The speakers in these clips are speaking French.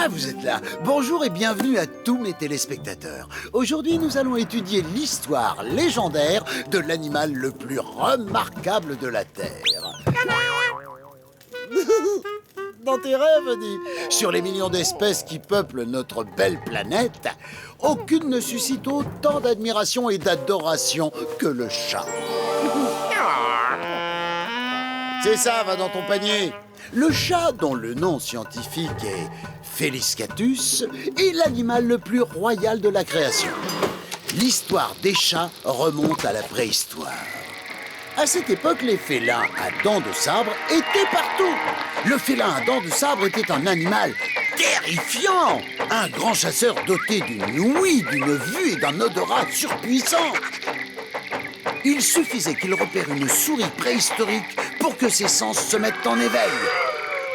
Ah, vous êtes là. Bonjour et bienvenue à tous mes téléspectateurs. Aujourd'hui, nous allons étudier l'histoire légendaire de l'animal le plus remarquable de la Terre. Dans tes rêves, dis. Sur les millions d'espèces qui peuplent notre belle planète, aucune ne suscite autant d'admiration et d'adoration que le chat. C'est ça, va dans ton panier. Le chat, dont le nom scientifique est Feliscatus, est l'animal le plus royal de la création. L'histoire des chats remonte à la préhistoire. À cette époque, les félins à dents de sabre étaient partout. Le félin à dents de sabre était un animal terrifiant, un grand chasseur doté d'une ouïe, d'une vue et d'un odorat surpuissant. Il suffisait qu'il repère une souris préhistorique pour que ses sens se mettent en éveil.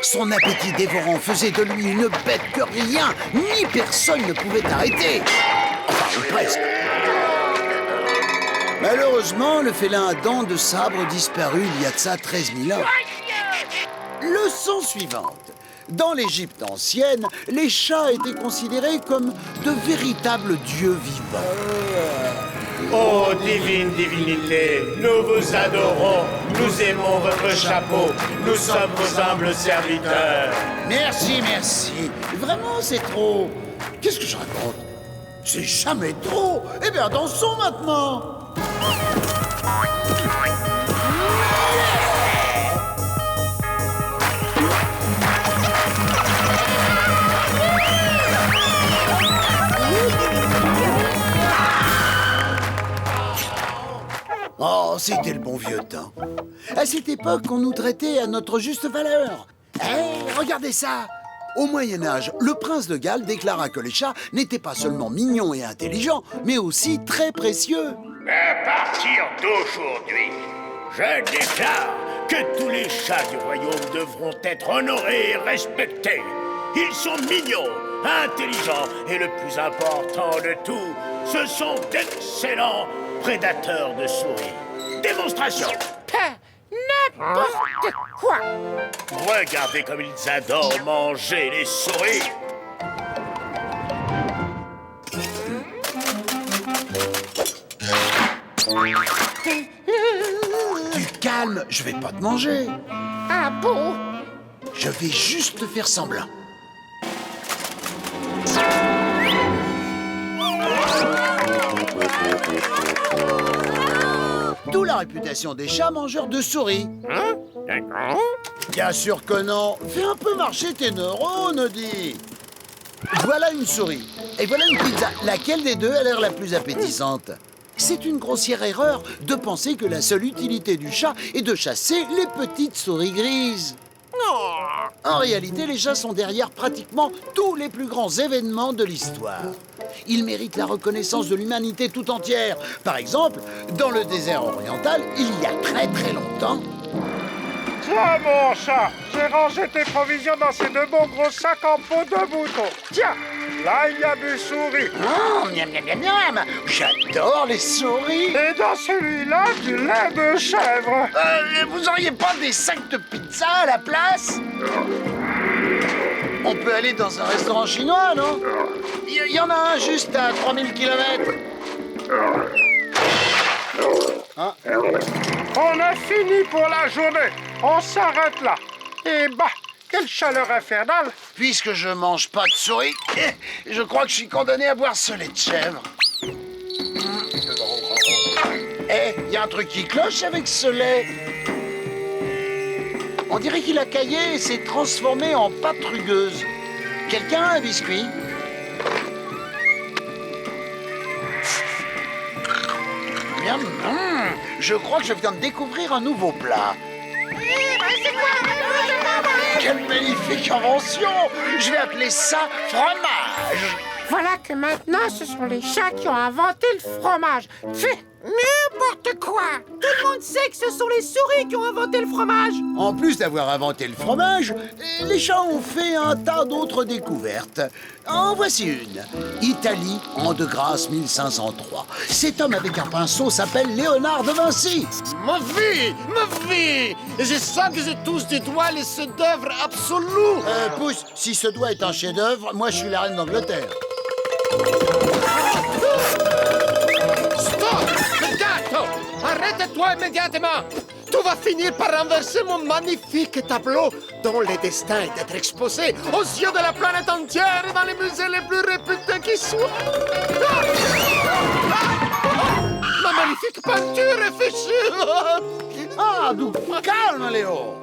Son appétit dévorant faisait de lui une bête que rien ni personne ne pouvait arrêter. Enfin, ou presque. Malheureusement, le félin à dents de sabre disparut il y a de ça 13 000 ans. Leçon suivante. Dans l'Égypte ancienne, les chats étaient considérés comme de véritables dieux vivants. Ô divine divinité, nous vous adorons, nous aimons votre chapeau, nous sommes vos humbles serviteurs. Merci, merci. Vraiment, c'est trop. Qu'est-ce que je raconte? C'est jamais trop. Eh bien, dansons maintenant. Oh, c'était le bon vieux temps. À cette époque, on nous traitait à notre juste valeur. Regardez ça! Au Moyen-Âge, le prince de Galles déclara que les chats n'étaient pas seulement mignons et intelligents, mais aussi très précieux. À partir d'aujourd'hui, je déclare que tous les chats du royaume devront être honorés et respectés. Ils sont mignons, intelligents et le plus important de tout, ce sont d'excellents prédateurs de souris. Démonstration. N'importe quoi! Regardez comme ils adorent manger les souris. Du calme, je vais pas te manger. Ah bon? Je vais juste faire semblant. D'où la réputation des chats mangeurs de souris. Bien sûr que non. Fais un peu marcher tes neurones, dis. Voilà une souris. Et voilà une pizza. Laquelle des deux a l'air la plus appétissante? C'est une grossière erreur de penser que la seule utilité du chat est de chasser les petites souris grises. En réalité, les chats sont derrière pratiquement tous les plus grands événements de l'histoire. Ils méritent la reconnaissance de l'humanité tout entière. Par exemple, dans le désert oriental, il y a très très longtemps... Tiens, mon chat, j'ai rangé tes provisions dans ces deux bons gros sacs en peau de mouton. Tiens, là, il y a des souris. Oh, miam, miam, miam, miam. J'adore les souris. Et dans celui-là, du lait de chèvre. Vous auriez pas des sacs de pizza à la place? On peut aller dans un restaurant chinois, non? Il y en a un juste à 3000 km. Hein? On a fini pour la journée. On s'arrête là. Et bah, quelle chaleur infernale. Puisque je mange pas de souris, je crois que je suis condamné à boire ce lait de chèvre. Il y a un truc qui cloche avec ce lait. On dirait qu'il a caillé et s'est transformé en pâte rugueuse. Quelqu'un a un biscuit? Miam, je crois que je viens de découvrir un nouveau plat. Quelle magnifique invention! Je vais appeler ça fromage. Voilà que maintenant, ce sont les chats qui ont inventé le fromage. N'importe quoi! Tout le monde sait que ce sont les souris qui ont inventé le fromage! En plus d'avoir inventé le fromage, les chats ont fait un tas d'autres découvertes. En voici une. Italie, an de grâce 1503. Cet homme avec un pinceau s'appelle Léonard de Vinci. Ma vie! Je sens que je touche du doigt les chefs-d'œuvre absolus! Pousse, si ce doigt est un chef-d'œuvre, moi je suis la reine d'Angleterre. Stop! Gato! Arrête-toi immédiatement! Tu vas finir par renverser mon magnifique tableau dont le destin est d'être exposé aux yeux de la planète entière et dans les musées les plus réputés qui soient. Ma magnifique peinture est fichue! Ah, d'où calme, Léo.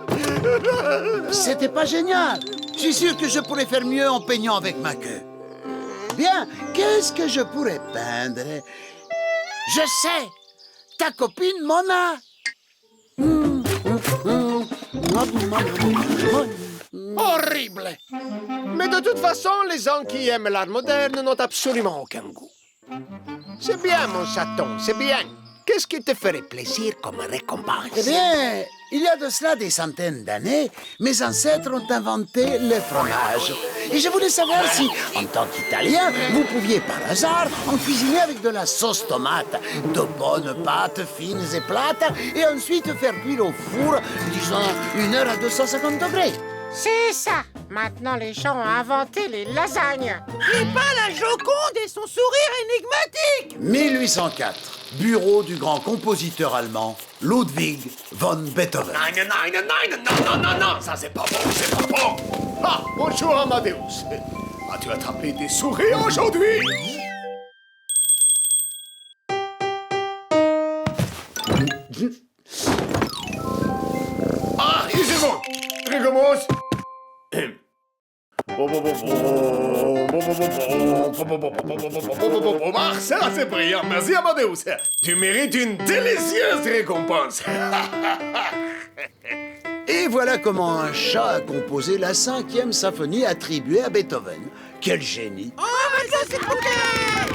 C'était pas génial. Je suis sûr que je pourrais faire mieux en peignant avec ma queue. Bien, qu'est-ce que je pourrais peindre? Je sais, ta copine Mona. Horrible! Mais de toute façon, les gens qui aiment l'art moderne n'ont absolument aucun goût. C'est bien, mon chaton, c'est bien. Qu'est-ce qui te ferait plaisir comme récompense? Eh bien, il y a de cela des centaines d'années, mes ancêtres ont inventé le fromage. Et je voulais savoir si, en tant qu'Italien, vous pouviez par hasard en cuisiner avec de la sauce tomate, de bonnes pâtes fines et plates, et ensuite faire cuire au four, disons, 1 heure à 250 degrés. C'est ça! Maintenant, les gens ont inventé les lasagnes! Et pas la Joconde et son sourire énigmatique! 1804, bureau du grand compositeur allemand Ludwig von Beethoven. Non, ça c'est pas bon. Ah, bonjour Amadeus. As-tu attrapé des souris aujourd'hui? Ah, il est bon. Recommence. Ah, ça c'est brillant. Merci Amadeus. Tu mérites une délicieuse récompense. Et voilà comment un chat a composé la 5e symphonie attribuée à Beethoven. Quel génie! Oh, mais ça, c'est trop clair!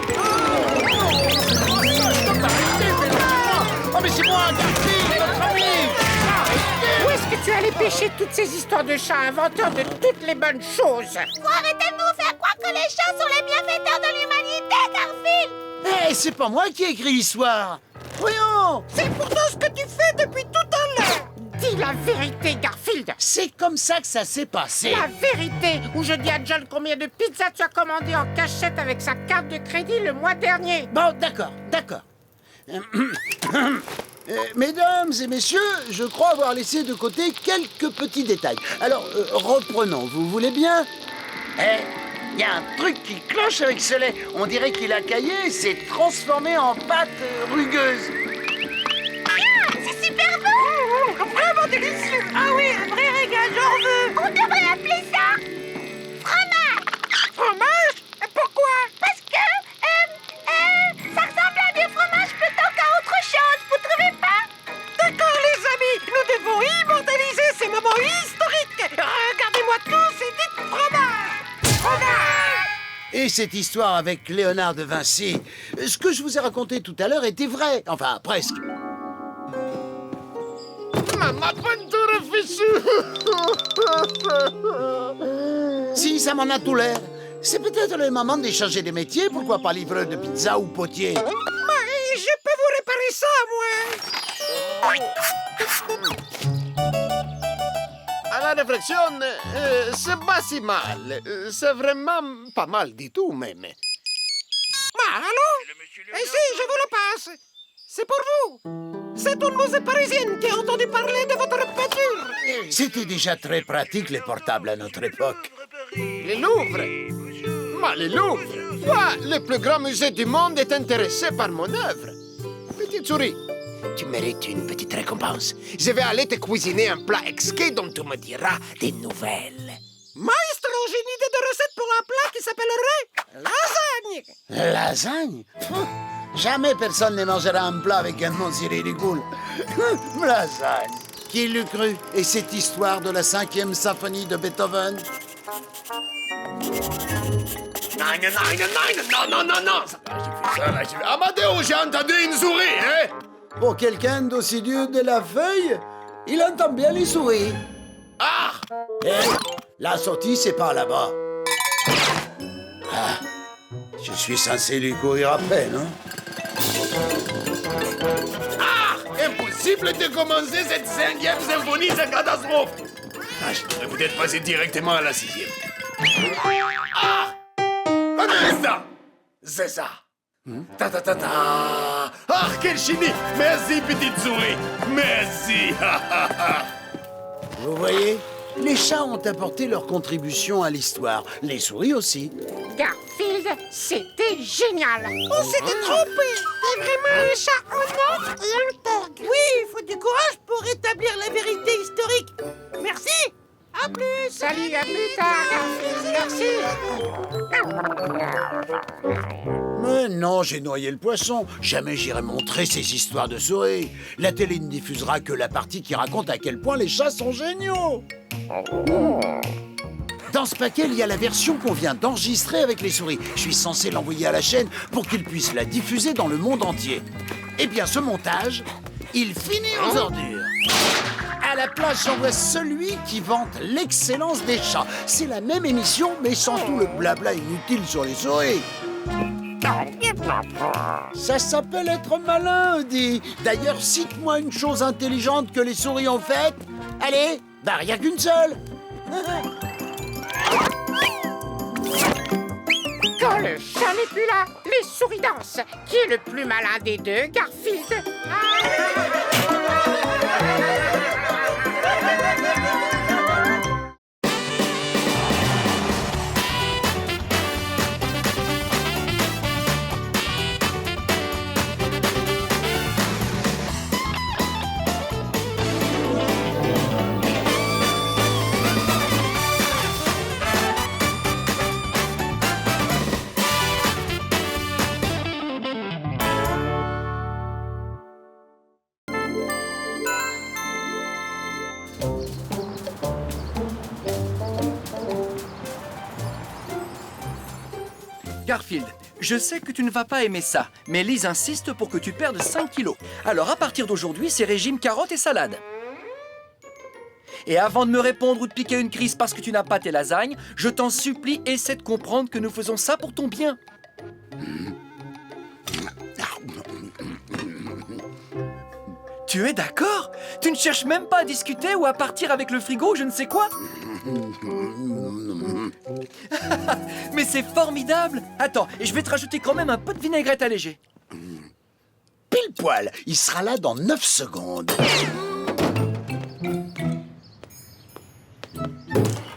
Oh, mais c'est moi, Garfield, notre ami! Où est-ce que tu allais pêcher toutes ces histoires de chats inventeurs de toutes les bonnes choses? Faut arrêter de nous faire croire que les chats sont les bienfaiteurs de l'humanité, Garfield! Eh, c'est pas moi qui ai écrit l'histoire! Voyons! C'est pourtant ce que tu fais depuis tout à l'heure! Dis la vérité, Garfield! C'est comme ça que ça s'est passé. La vérité! Ou je dis à John combien de pizzas tu as commandé en cachette avec sa carte de crédit le mois dernier! Bon, d'accord. Mesdames et messieurs, je crois avoir laissé de côté quelques petits détails. Alors, reprenons, vous voulez bien? Il y a un truc qui cloche avec ce lait. On dirait qu'il a caillé et s'est transformé en pâte rugueuse. Ah, c'est super bon! Vraiment délicieux! Ah oui, un vrai régal, j'en veux! On devrait appeler ça fromage! Fromage? Pourquoi? Parce que, ça ressemble à du fromage plutôt qu'à autre chose, vous trouvez pas? D'accord, les amis, nous devons immortaliser ces moments historiques! Regardez-moi tous et dites fromage! Fromage! Et cette histoire avec Léonard de Vinci, ce que je vous ai raconté tout à l'heure était vrai. Enfin, presque. Ma peinture est fichue. Si, ça m'en a tout l'air. C'est peut-être le moment d'échanger des métiers, pourquoi pas livreur de pizza ou potier. Mais je peux vous réparer ça, moi! À la réflexion, c'est pas si mal. C'est vraiment pas mal du tout, même. Ah, allô? Si, je vous le passe. C'est pour vous. C'est une musée parisienne qui a entendu parler de votre peinture. C'était déjà très pratique, les portables, à notre époque. Le Louvre. Le Louvre. Quoi? Le plus grand musée du monde est intéressé par mon œuvre. Petite souris, tu mérites une petite récompense. Je vais aller te cuisiner un plat exquis dont tu me diras des nouvelles. Maestro, j'ai une idée de recette pour un plat qui s'appellerait lasagne. Lasagne? Jamais personne ne mangera un plat avec un nom si ridicule. Lasagne. Qui l'eût cru? Et cette histoire de la 5e symphonie de Beethoven? Non. J'ai fait ça, là. Amadeus, j'ai entendu une souris, hein? Pour quelqu'un d'aussi dur de la feuille, il entend bien les souris. Ah! Eh, la sortie, c'est par là-bas. Ah, je suis censé lui courir après, non? Ah! Impossible de commencer cette 5e symphonie sans catastrophe! Ah, je devrais peut-être passer directement à la 6e. Ah! C'est ça! Ta-ta-ta-ta! Ah, quel génie! Merci, petite souris! Merci! Vous voyez, les chats ont apporté leur contribution à l'histoire. Les souris aussi. Garfield, c'était génial. On s'était trompé. T'es vraiment un chat honnête et intègre. Oui, il faut du courage pour rétablir la vérité historique. Merci. À plus. Salut, à plus tard, Garfield. Merci. Mais non, j'ai noyé le poisson. Jamais j'irai montrer ces histoires de souris. La télé ne diffusera que la partie qui raconte à quel point les chats sont géniaux. Dans ce paquet, il y a la version qu'on vient d'enregistrer avec les souris. Je suis censé l'envoyer à la chaîne pour qu'ils puissent la diffuser dans le monde entier. Eh bien, ce montage, il finit aux ordures. À la place, j'envoie celui qui vante l'excellence des chats. C'est la même émission, mais sans tout le blabla inutile sur les souris. Ça s'appelle être malin, Audi. D'ailleurs, cite-moi une chose intelligente que les souris ont faite. Allez, bah rien qu'une seule. Quand le chat n'est plus là, les souris dansent. Qui est le plus malin des deux, Garfield? Garfield, je sais que tu ne vas pas aimer ça, mais Lise insiste pour que tu perdes 5 kilos. Alors à partir d'aujourd'hui, c'est régime carottes et salade. Et avant de me répondre ou de piquer une crise parce que tu n'as pas tes lasagnes, je t'en supplie, essaie de comprendre que nous faisons ça pour ton bien. Tu es d'accord? Tu ne cherches même pas à discuter ou à partir avec le frigo ou je ne sais quoi? Mais c'est formidable! Attends, et je vais te rajouter quand même un peu de vinaigrette allégée. Pile poil, il sera là dans 9 secondes.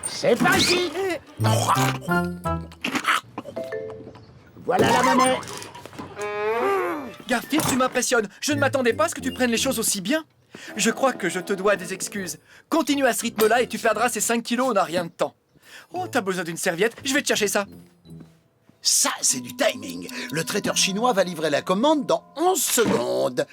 C'est parti. Voilà la monnaie. Garfield, tu m'impressionnes. Je ne m'attendais pas à ce que tu prennes les choses aussi bien. Je crois que je te dois des excuses. Continue à ce rythme-là et tu perdras ces 5 kilos en un rien de temps. Oh, t'as besoin d'une serviette? Je vais te chercher ça. Ça, c'est du timing. Le traiteur chinois va livrer la commande dans 11 secondes.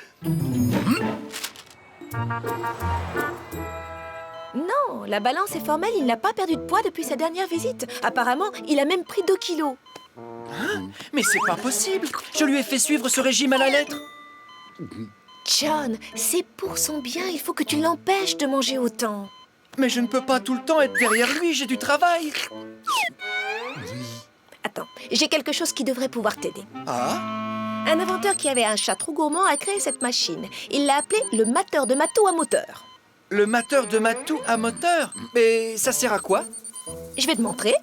Non, la balance est formelle, il n'a pas perdu de poids depuis sa dernière visite. Apparemment, il a même pris 2 kilos. Hein? Mais c'est pas possible. Je lui ai fait suivre ce régime à la lettre. John, c'est pour son bien, il faut que tu l'empêches de manger autant. Mais je ne peux pas tout le temps être derrière lui, j'ai du travail. Attends, j'ai quelque chose qui devrait pouvoir t'aider. Ah? Un inventeur qui avait un chat trop gourmand a créé cette machine. Il l'a appelée le mateur de matou à moteur. Le mateur de matou à moteur? Mais ça sert à quoi? Je vais te montrer.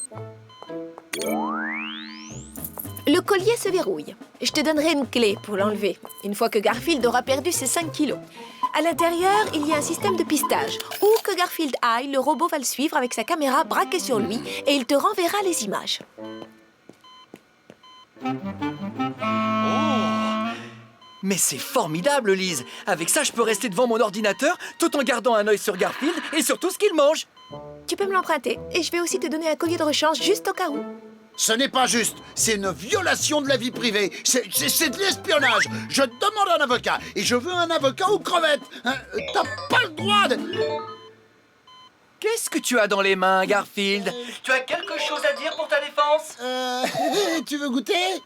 Le collier se verrouille. Je te donnerai une clé pour l'enlever, une fois que Garfield aura perdu ses 5 kilos. À l'intérieur, il y a un système de pistage. Où que Garfield aille, le robot va le suivre avec sa caméra braquée sur lui et il te renverra les images. Mais c'est formidable, Lise. Avec ça, je peux rester devant mon ordinateur tout en gardant un œil sur Garfield et sur tout ce qu'il mange. Tu peux me l'emprunter et je vais aussi te donner un collier de rechange juste au cas où. Ce n'est pas juste. C'est une violation de la vie privée. C'est de l'espionnage. Je demande un avocat. Et je veux un avocat aux crevettes. T'as pas le droit de... Qu'est-ce que tu as dans les mains, Garfield? Tu as quelque chose à dire pour ta défense? Tu veux goûter?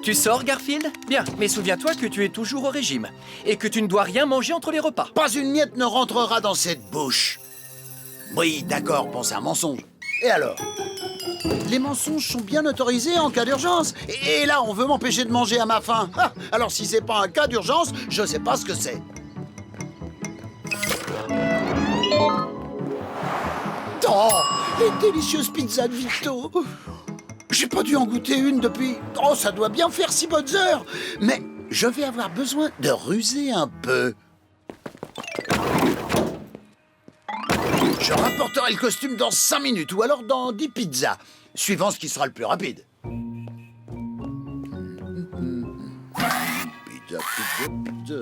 Tu sors, Garfield? Bien, mais souviens-toi que tu es toujours au régime et que tu ne dois rien manger entre les repas. Pas une miette ne rentrera dans cette bouche. Oui, d'accord, bon, c'est un mensonge. Et alors? Les mensonges sont bien autorisés en cas d'urgence. Et là, on veut m'empêcher de manger à ma faim. Ah, alors si c'est pas un cas d'urgence, je sais pas ce que c'est. Oh, les délicieuses pizzas de Vito. J'ai pas dû en goûter une depuis... Oh, ça doit bien faire 6 bonnes heures. Mais je vais avoir besoin de ruser un peu. Je rapporterai le costume dans 5 minutes, ou alors dans 10 pizzas, suivant ce qui sera le plus rapide. Pizza, pizza, pizza.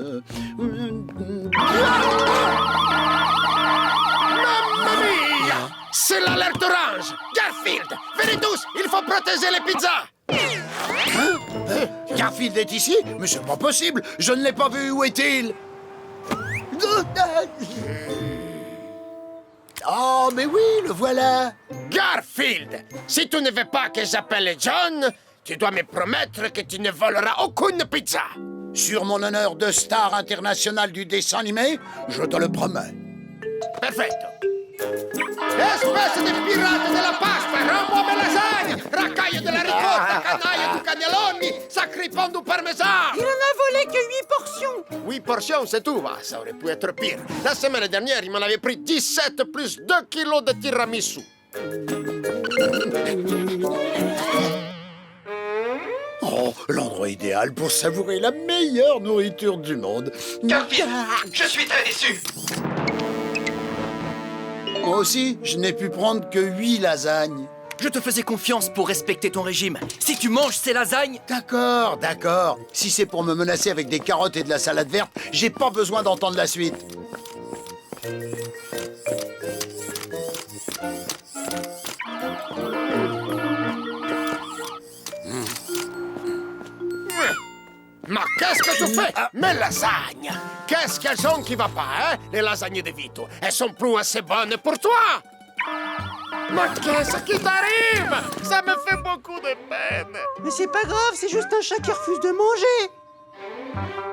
Mamma mia! C'est l'alerte orange! Garfield! Venez tous! Il faut protéger les pizzas! Garfield est ici? Mais c'est pas possible! Je ne l'ai pas vu! Où est-il? Oh, mais oui, le voilà! Garfield! Si tu ne veux pas que j'appelle John, tu dois me promettre que tu ne voleras aucune pizza! Sur mon honneur de star international du dessin animé, je te le promets. Perfetto! Espèce de pirate de la pasta, rends-moi mes lasagnes! Racaille de la ricotta, canaille du cannelloni, sacripant du parmesan! Il en a volé que 8 portions. 8 portions, c'est tout, va, ça aurait pu être pire. La semaine dernière, il m'en avait pris 17 plus 2 kilos de tiramisu. Oh, l'endroit idéal pour savourer la meilleure nourriture du monde. Garfield, je suis très déçu. Moi aussi, je n'ai pu prendre que 8 lasagnes. Je te faisais confiance pour respecter ton régime. Si tu manges ces lasagnes... D'accord, d'accord. Si c'est pour me menacer avec des carottes et de la salade verte, j'ai pas besoin d'entendre la suite. Ma qu'est-ce que tu fais? Mes lasagnes! Qu'est-ce qu'elles ont qui va pas, hein? Les lasagnes de Vito, elles sont plus assez bonnes pour toi! Mais qu'est-ce qui t'arrive? Ça me fait beaucoup de peine! Mais c'est pas grave, c'est juste un chat qui refuse de manger.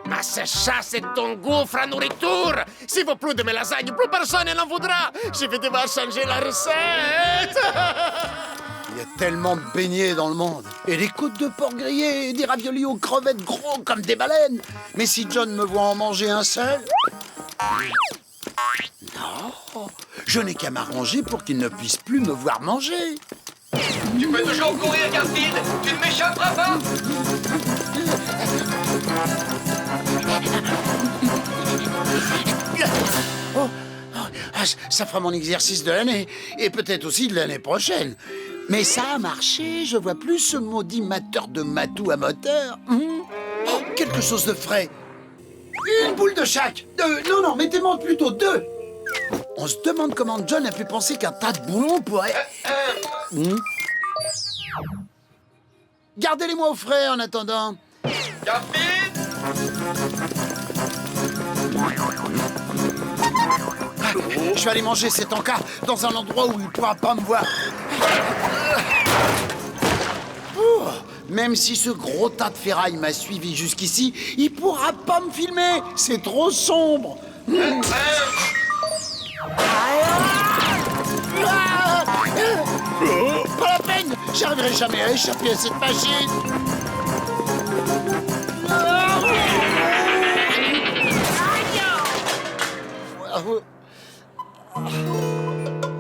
Mais ce chat, c'est ton gouffre à nourriture! S'il veut plus de mes lasagnes, plus personne n'en voudra! Je vais devoir changer la recette! Il y a tellement de beignets dans le monde. Et des côtes de porc grillées, et des raviolis aux crevettes gros comme des baleines. Mais si John me voit en manger un seul... Non, je n'ai qu'à m'arranger pour qu'il ne puisse plus me voir manger. Tu peux toujours courir, Garfield. Tu ne m'échapperas pas. Oh, ça fera mon exercice de l'année. Et peut-être aussi de l'année prochaine. Mais ça a marché, je vois plus ce maudit mateur de matou à moteur. Oh, quelque chose de frais. Une boule de chaque. Non, mettez-moi plutôt 2. On se demande comment John a pu penser qu'un tas de boulons pourrait... Gardez-les-moi au frais en attendant. Garfield! Je vais aller manger cet encas dans un endroit où il ne pourra pas me voir. Oh, même si ce gros tas de ferraille m'a suivi jusqu'ici, il ne pourra pas me filmer. C'est trop sombre. Pas la peine. J'arriverai jamais à échapper à cette machine.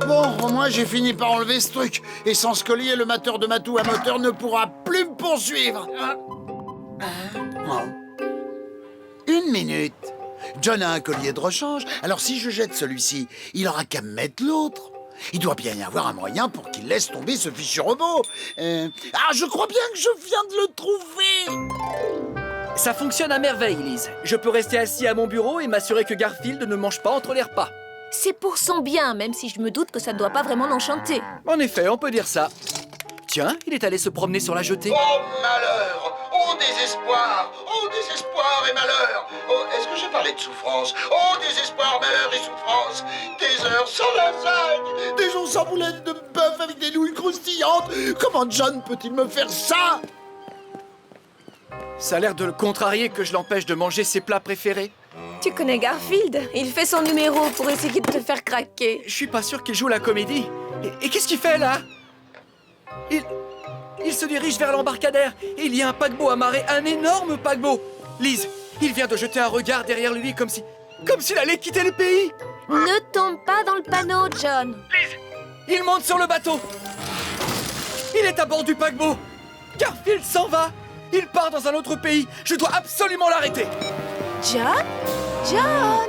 Bon, au moins j'ai fini par enlever ce truc. Et sans ce collier, le mateur de matou à moteur ne pourra plus me poursuivre. Une minute. John a un collier de rechange, alors si je jette celui-ci, il aura qu'à me mettre l'autre. Il doit bien y avoir un moyen pour qu'il laisse tomber ce fichu robot. Je crois bien que je viens de le trouver. Ça fonctionne à merveille, Lise. Je peux rester assis à mon bureau et m'assurer que Garfield ne mange pas entre les repas. C'est pour son bien, même si je me doute que ça ne doit pas vraiment l'enchanter. En effet, on peut dire ça. Tiens, il est allé se promener sur la jetée. Oh malheur! Oh désespoir! Oh désespoir! désespoir et malheur. Oh, est-ce que j'ai parlé de souffrance? Oh, désespoir, malheur et souffrance. Des heures sans lasagne, des jours sans boulettes de bœuf avec des nouilles croustillantes. Comment John peut-il me faire ça? Ça a l'air de le contrarier que je l'empêche de manger ses plats préférés. Tu connais Garfield? Il fait son numéro pour essayer de te faire craquer. Je suis pas sûr qu'il joue la comédie. Et qu'est-ce qu'il fait là? Il se dirige vers l'embarcadère. Il y a un paquebot amarré, un énorme paquebot. Lise, il vient de jeter un regard derrière lui comme s'il allait quitter le pays. Ne tombe pas dans le panneau, John. Lise, il monte sur le bateau. Il est à bord du paquebot. Garfield s'en va. Il part dans un autre pays. Je dois absolument l'arrêter. John? John?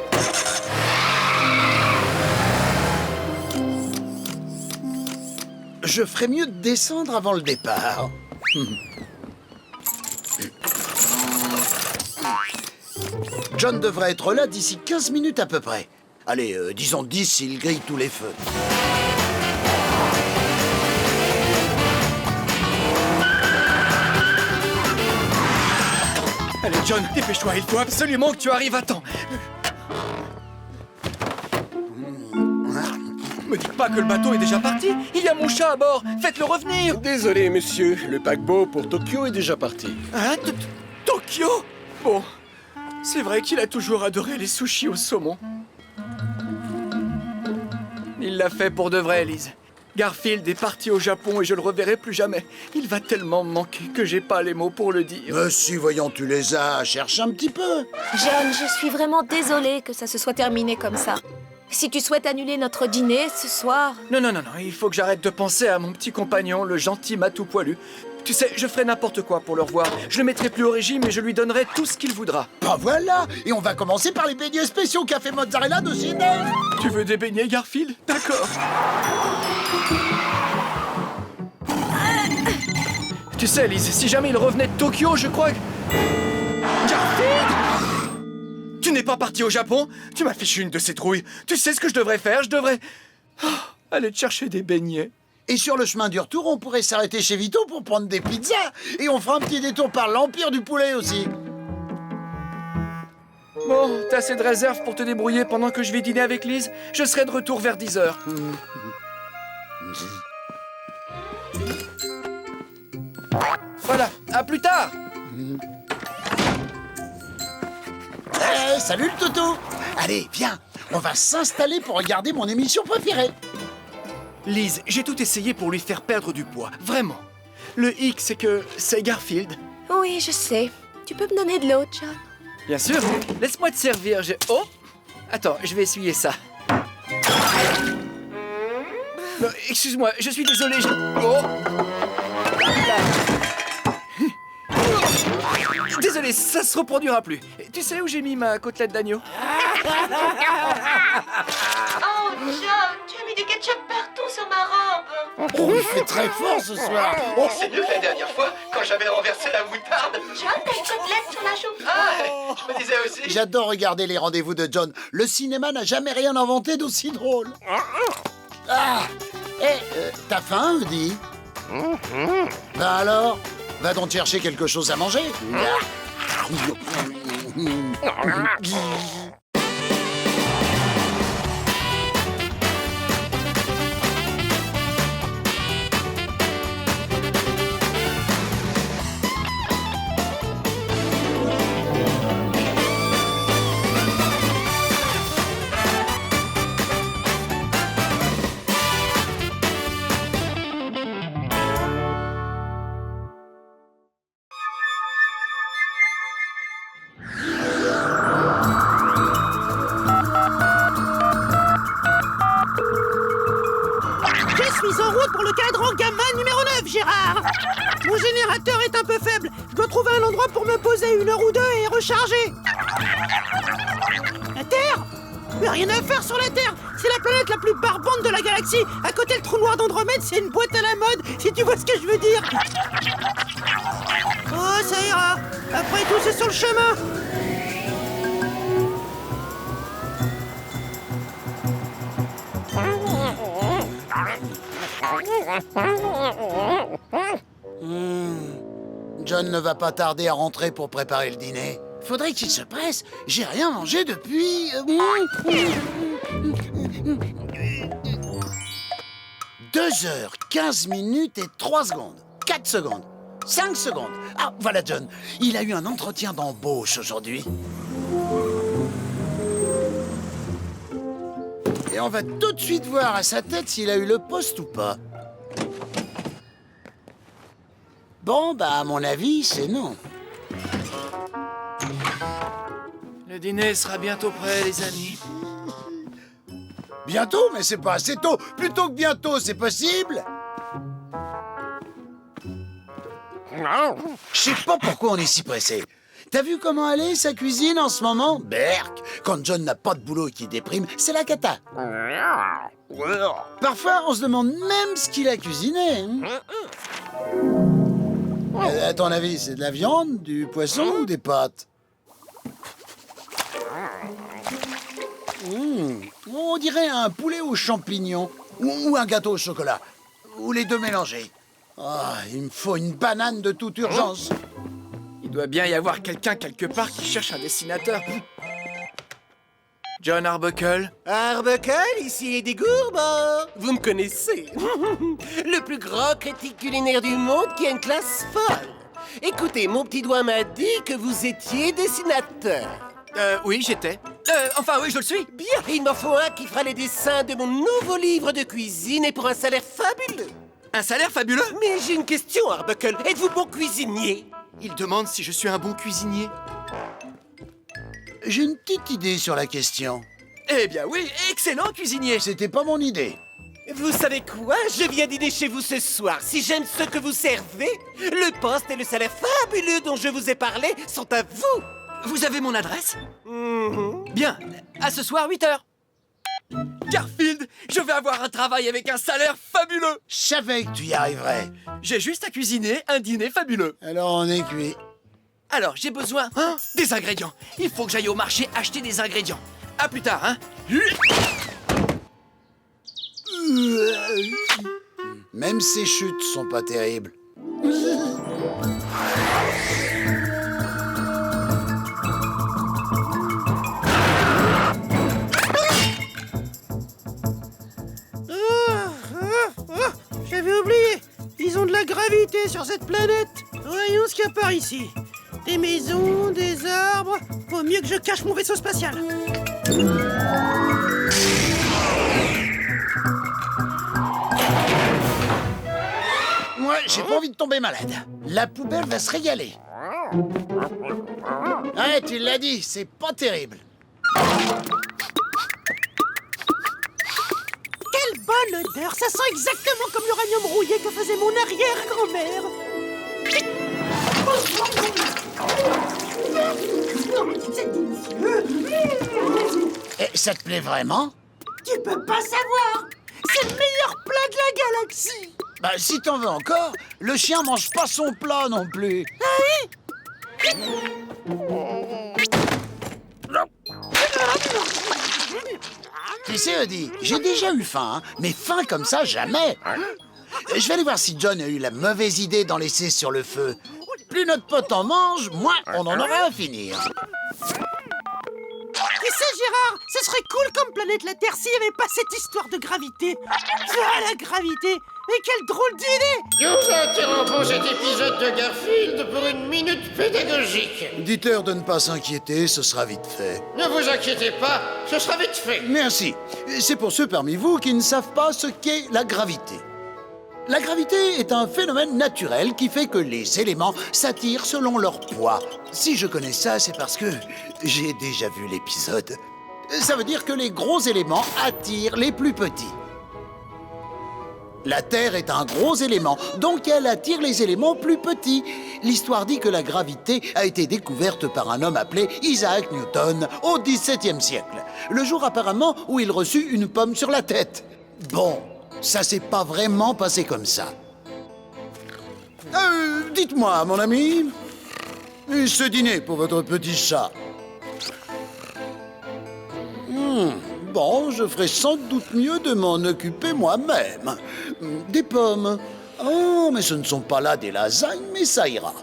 Je ferais mieux de descendre avant le départ. John devrait être là d'ici 15 minutes à peu près. Allez, disons 10 s'il grille tous les feux. Allez, John, dépêche-toi. Il faut absolument que tu arrives à temps. Me dites pas que le bateau est déjà parti. Il y a mon chat à bord. Faites-le revenir. Désolé, monsieur. Le paquebot pour Tokyo est déjà parti. Hein? Tokyo? Bon, c'est vrai qu'il a toujours adoré les sushis au saumon. Il l'a fait pour de vrai, Lise. Garfield est parti au Japon et je le reverrai plus jamais. Il va tellement me manquer que j'ai pas les mots pour le dire. Mais si, voyons, tu les as. Cherche un petit peu. John, je suis vraiment désolée que ça se soit terminé comme ça. Si tu souhaites annuler notre dîner ce soir... Non, il faut que j'arrête de penser à mon petit compagnon, le gentil matou poilu. Tu sais, je ferai n'importe quoi pour le revoir. Je le mettrai plus au régime et je lui donnerai tout ce qu'il voudra. Ben voilà. Et on va commencer par les beignets spéciaux café mozzarella de Sydney. Tu veux des beignets, Garfield? D'accord. Tu sais, Lise, si jamais il revenait de Tokyo, je crois que... Garfield! Tu n'es pas parti au Japon? Tu m'as fichu une de ces trouilles. Tu sais ce que je devrais faire? Je devrais... aller te chercher des beignets. Et sur le chemin du retour, on pourrait s'arrêter chez Vito pour prendre des pizzas. Et on fera un petit détour par l'Empire du Poulet aussi. Bon, t'as assez de réserve pour te débrouiller pendant que je vais dîner avec Lise? Je serai de retour vers 10h. Voilà, à plus tard. Hey, salut le toutou. Allez, viens, on va s'installer pour regarder mon émission préférée. Lise, j'ai tout essayé pour lui faire perdre du poids, vraiment. Le hic, c'est que c'est Garfield. Oui, je sais. Tu peux me donner de l'eau, John? Bien sûr, laisse-moi te servir, Oh! Attends, je vais essuyer ça. Non, excuse-moi, je suis désolé, Oh! Désolé, ça se reproduira plus. Tu sais où j'ai mis ma côtelette d'agneau? Oh, John, tu as mis du ketchup partout sur ma robe. Oh, il fait très fort ce soir. Oh, C'est mieux que la dernière fois, quand j'avais renversé la moutarde. John, t'as une côtelette sur la chauffeur. Ah, je me disais aussi. j'adore regarder les rendez-vous de John. Le cinéma n'a jamais rien inventé d'aussi drôle. Ah, t'as faim, Woody? Ben alors, va donc chercher quelque chose à manger. Je suis en route pour le cadran Gamma numéro 9, Gérard. Mon générateur est un peu faible. Je dois trouver un endroit pour me poser 1 heure ou 2 et recharger. La Terre? Mais rien à faire sur la Terre. C'est la planète la plus barbante de la galaxie. À côté, le trou noir d'Andromède, c'est une boîte à la mode, si tu vois ce que je veux dire. Oh, ça ira. Après tout, c'est sur le chemin. John ne va pas tarder à rentrer pour préparer le dîner. Faudrait qu'il se presse. J'ai rien mangé depuis... 2h15 et 3 secondes. 4 secondes. 5 secondes. Ah, voilà John. Il a eu un entretien d'embauche aujourd'hui. Et on va tout de suite voir à sa tête s'il a eu le poste ou pas. Bon, bah, à mon avis, c'est non. Le dîner sera bientôt prêt, les amis. Bientôt, mais c'est pas assez tôt. Plutôt que bientôt, c'est possible? Je sais pas pourquoi on est si pressé. T'as vu comment elle est, sa cuisine, en ce moment? Berk, quand John n'a pas de boulot et qu'il déprime, c'est la cata. Parfois, on se demande même ce qu'il a cuisiné. À ton avis, c'est de la viande, du poisson ou des pâtes? On dirait un poulet aux champignons ou un gâteau au chocolat, ou les deux mélangés. Ah, il me faut une banane de toute urgence. Il doit bien y avoir quelqu'un quelque part qui cherche un dessinateur. John Arbuckle. Arbuckle, ici Eddie Gourmand. Vous me connaissez. Le plus grand critique culinaire du monde qui a une classe folle. Écoutez, mon petit doigt m'a dit que vous étiez dessinateur. Oui, j'étais. Enfin, oui, je le suis. Bien, il m'en faut un qui fera les dessins de mon nouveau livre de cuisine et pour un salaire fabuleux. Un salaire fabuleux? Mais j'ai une question, Arbuckle. Êtes-vous bon cuisinier? Il demande si je suis un bon cuisinier. J'ai une petite idée sur la question. Eh bien oui, excellent cuisinier. C'était pas mon idée. Vous savez quoi? Je viens dîner chez vous ce soir. Si j'aime ce que vous servez, le poste et le salaire fabuleux dont je vous ai parlé sont à vous. Vous avez mon adresse? Bien, à ce soir, 8h. Garfield, je vais avoir un travail avec un salaire fabuleux. Je savais que tu y arriverais. J'ai juste à cuisiner un dîner fabuleux. Alors on est cuit. Alors, j'ai besoin des ingrédients. Il faut que j'aille au marché acheter des ingrédients. À plus tard, hein. Même ces chutes sont pas terribles. J'avais oublié. Ils ont de la gravité sur cette planète. Voyons ce qu'il y a par ici. Des maisons, des arbres. Vaut mieux que je cache mon vaisseau spatial. Moi, j'ai pas envie de tomber malade. La poubelle va se régaler. Ouais, tu l'as dit, c'est pas terrible. Quelle bonne odeur. Ça sent exactement comme l'uranium rouillé que faisait mon arrière-grand-mère. C'est délicieux. Et ça te plaît vraiment? Tu peux pas savoir. C'est le meilleur plat de la galaxie. Bah, si t'en veux encore, le chien mange pas son plat non plus. Ah oui? Tu sais, Eddie, j'ai déjà eu faim, hein, mais faim comme ça, jamais. Je vais aller voir si John a eu la mauvaise idée d'en laisser sur le feu. Plus notre pote en mange, moins on en aura à finir. Tu sais, Gérard, ce serait cool comme planète la Terre s'il n'y avait pas cette histoire de gravité. Ah, la gravité. Mais quelle drôle d'idée. Nous interrompons cet épisode de Garfield pour une minute pédagogique. Dites-leur de ne pas s'inquiéter, ce sera vite fait. Ne vous inquiétez pas, ce sera vite fait. Merci. C'est pour ceux parmi vous qui ne savent pas ce qu'est la gravité. La gravité est un phénomène naturel qui fait que les éléments s'attirent selon leur poids. Si je connais ça, c'est parce que j'ai déjà vu l'épisode. Ça veut dire que les gros éléments attirent les plus petits. La Terre est un gros élément, donc elle attire les éléments plus petits. L'histoire dit que la gravité a été découverte par un homme appelé Isaac Newton au XVIIe siècle, le jour apparemment où il reçut une pomme sur la tête. Bon, ça s'est pas vraiment passé comme ça. Dites-moi, mon ami, ce dîner pour votre petit chat. Bon, je ferai sans doute mieux de m'en occuper moi-même. Des pommes. Oh, mais ce ne sont pas là des lasagnes, mais ça ira.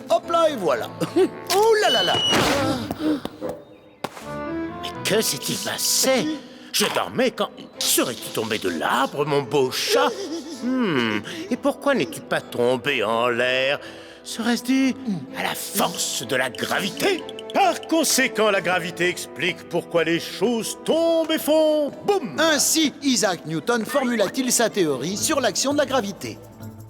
Hop là! voilà et voilà. Oh là là là. Mais que s'est-il passé? Je dormais quand... Serais-tu tombé de l'arbre, mon beau chat? Et pourquoi n'es-tu pas tombé en l'air? Serait-ce dû à la force de la gravité? Par conséquent, la gravité explique pourquoi les choses tombent et font boum. Ainsi, Isaac Newton formula-t-il sa théorie sur l'action de la gravité.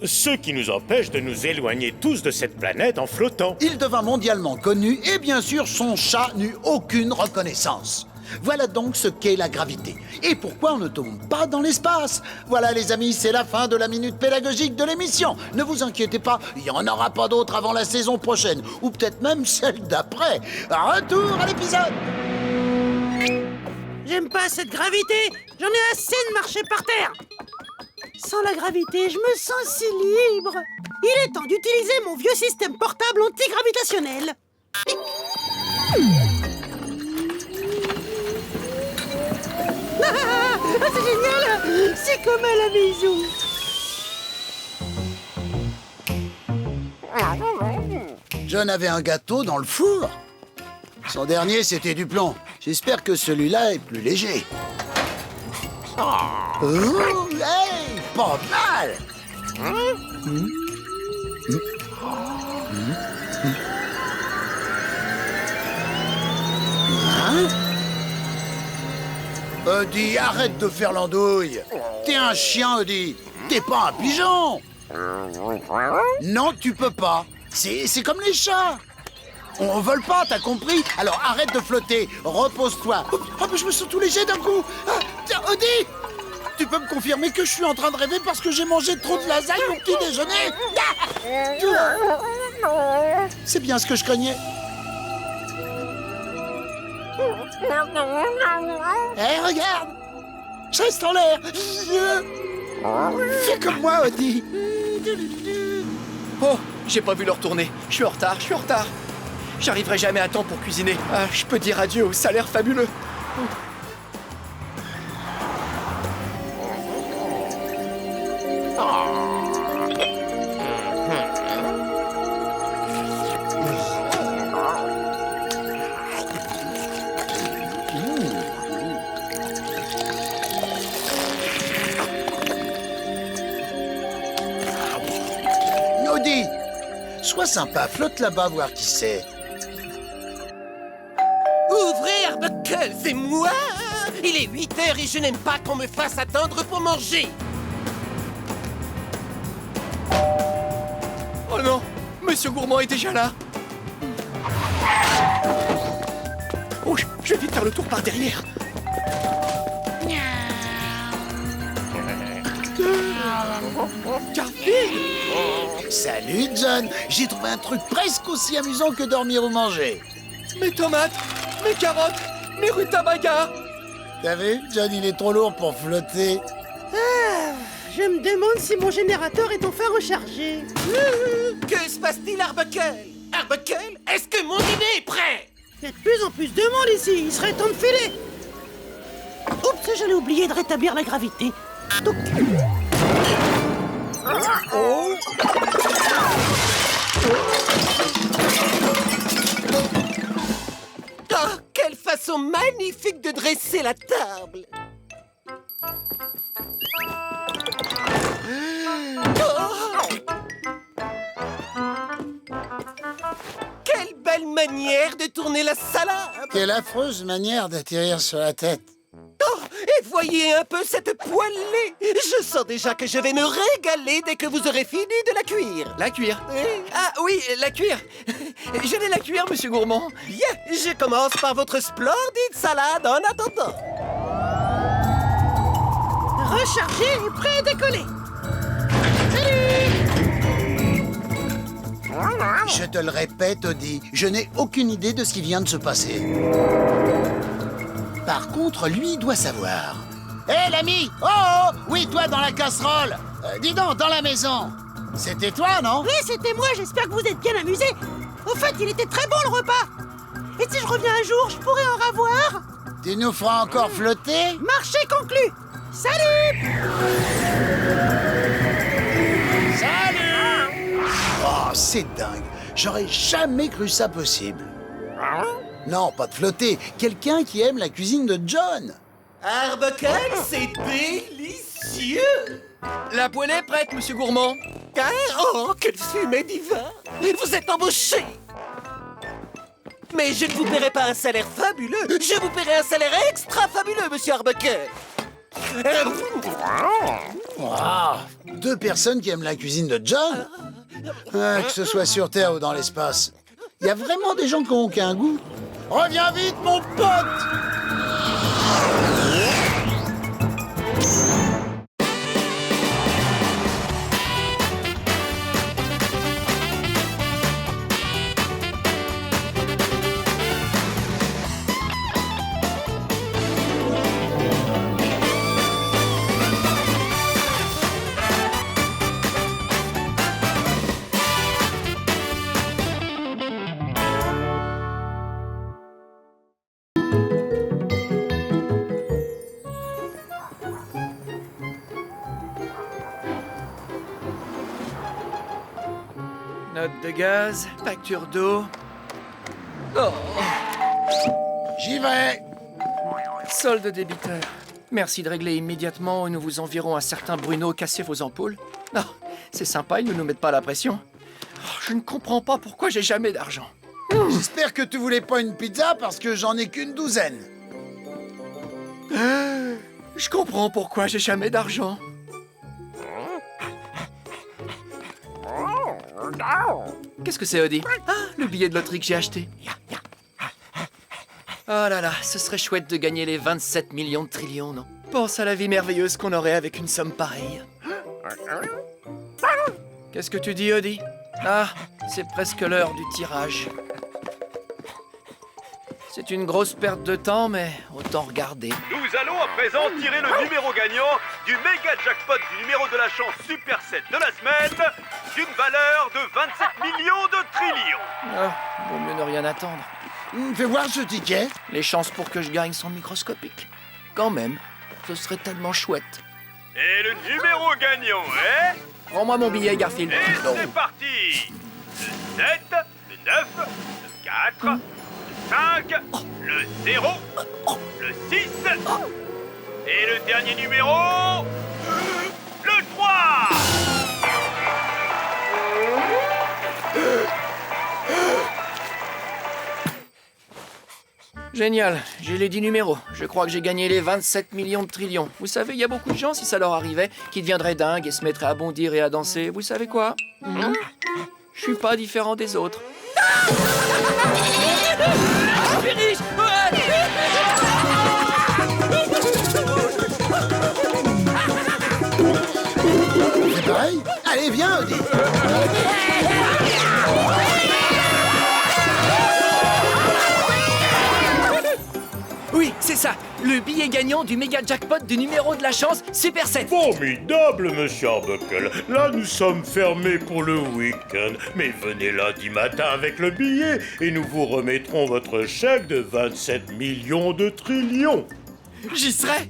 Ce qui nous empêche de nous éloigner tous de cette planète en flottant. Il devint mondialement connu et bien sûr, son chat n'eut aucune reconnaissance. Voilà donc ce qu'est la gravité. Et pourquoi on ne tombe pas dans l'espace? Voilà les amis, c'est la fin de la minute pédagogique de l'émission. Ne vous inquiétez pas, il n'y en aura pas d'autres avant la saison prochaine. Ou peut-être même celle d'après. Retour à l'épisode. J'aime pas cette gravité. J'en ai assez de marcher par terre. Sans la gravité, je me sens si libre. Il est temps d'utiliser mon vieux système portable antigravitationnel. C'est génial! C'est comme à la maison. John avait un gâteau dans le four. Son dernier, c'était du plomb. J'espère que celui-là est plus léger. Oh, hey, pas mal! Eddie, arrête de faire l'andouille. T'es un chien, Eddie. T'es pas un pigeon. Non, tu peux pas. C'est comme les chats. On vole pas, t'as compris? Alors arrête de flotter. Repose-toi. Oh, mais je me sens tout léger d'un coup. Ah, tiens, Eddie, tu peux me confirmer que je suis en train de rêver parce que j'ai mangé trop de lasagne au petit déjeuner? C'est bien ce que je craignais. Hé, regarde! Je reste en l'air! Fais comme moi, Eddie! Oh, j'ai pas vu leur tourner. Je suis en retard. J'arriverai jamais à temps pour cuisiner. Ah, je peux dire adieu au salaire fabuleux. Eddie, sois sympa, flotte là-bas voir qui c'est. Ouvrez, Arbuckle, c'est moi! Il est 8h et je n'aime pas qu'on me fasse attendre pour manger! Oh non, Monsieur Gourmand est déjà là. Oh, je vais vite faire le tour par derrière. Garfield! Salut, John. J'ai trouvé un truc presque aussi amusant que dormir ou manger. Mes tomates, mes carottes, mes rutabagas. T'as vu, John, il est trop lourd pour flotter. Ah, je me demande si mon générateur est enfin rechargé. Que se passe-t-il, Arbuckle? Arbuckle, est-ce que mon dîner est prêt? Il y a de plus en plus de monde ici. Il serait temps de filer. Oups, j'allais oublier de rétablir la gravité. Donc... Oh. Oh, quelle façon magnifique de dresser la table! Oh! Quelle belle manière de tourner la salade! Quelle affreuse manière d'atterrir sur la tête. Oh, et voyez un peu cette poêlée! Je sens déjà que je vais me régaler dès que vous aurez fini de la cuire. La cuire? Ah oui, la cuire. Je vais la cuire, Monsieur Gourmand. Bien, je commence par votre splendide salade en attendant. Rechargé et prêt à décoller. Salut! Je te le répète, Eddie, je n'ai aucune idée de ce qui vient de se passer. Par contre, lui doit savoir. Hé, l'ami! Oh, oh! Oui, toi, dans la casserole! Dis donc, dans la maison! C'était toi, non? Oui, c'était moi, j'espère que vous êtes bien amusés. Au fait, il était très bon, le repas. Et si je reviens un jour, je pourrais en ravoir? Tu nous feras encore flotter? Marché conclu. Salut! Salut! Oh, c'est dingue! J'aurais jamais cru ça possible. Non, pas de flotter. Quelqu'un qui aime la cuisine de John. Arbuckle, c'est délicieux! La poêle est prête, monsieur Gourmand. Oh, quelle fumée divin! Vous êtes embauché! Mais je ne vous paierai pas un salaire fabuleux! Je vous paierai un salaire extra fabuleux, monsieur Arbuckle! Deux personnes qui aiment la cuisine de John. Que ce soit sur Terre ou dans l'espace. Il y a vraiment des gens qui n'ont aucun goût. Reviens vite, mon pote! Note de gaz, facture d'eau. Oh, J'y vais! solde débiteur. Merci de régler immédiatement ou nous vous enverrons un certain Bruno casser vos ampoules. Non, c'est sympa, ils ne nous mettent pas la pression. Oh, je ne comprends pas pourquoi j'ai jamais d'argent. J'espère que tu voulais pas une pizza parce que j'en ai qu'une douzaine. Je comprends pourquoi j'ai jamais d'argent. Qu'est-ce que c'est, Odie? Ah, le billet de loterie que j'ai acheté. Oh là là, ce serait chouette de gagner les 27 millions de trillions, non? Pense à la vie merveilleuse qu'on aurait avec une somme pareille. Qu'est-ce que tu dis, Odie? Ah, c'est presque l'heure du tirage. C'est une grosse perte de temps, mais autant regarder. Nous allons à présent tirer le numéro gagnant du méga jackpot du numéro de la chance Super 7 de la semaine d'une valeur de 27 millions de trillions. Ah, vaut mieux ne rien attendre. Fais voir ce ticket. Les chances pour que je gagne sont microscopiques. Quand même, ce serait tellement chouette. Et le numéro gagnant est... Rends-moi mon billet, Garfield. Et c'est parti! Le 7, le 9, le 4, le 5, le 0, le 6, et le dernier numéro... le 3! Génial, j'ai les 10 numéros. Je crois que j'ai gagné les 27 millions de trillions. Vous savez, il y a beaucoup de gens, si ça leur arrivait, qui deviendraient dingues et se mettraient à bondir et à danser. Vous savez quoi? Je suis pas différent des autres. Je suis riche! C'est pareil? Allez, viens, Odie. Oui, c'est ça, le billet gagnant du méga jackpot du numéro de la chance Super 7. Formidable, monsieur Arbuckle. Là, nous sommes fermés pour le week-end. Mais venez lundi matin avec le billet et nous vous remettrons votre chèque de 27 millions de trillions. J'y serai.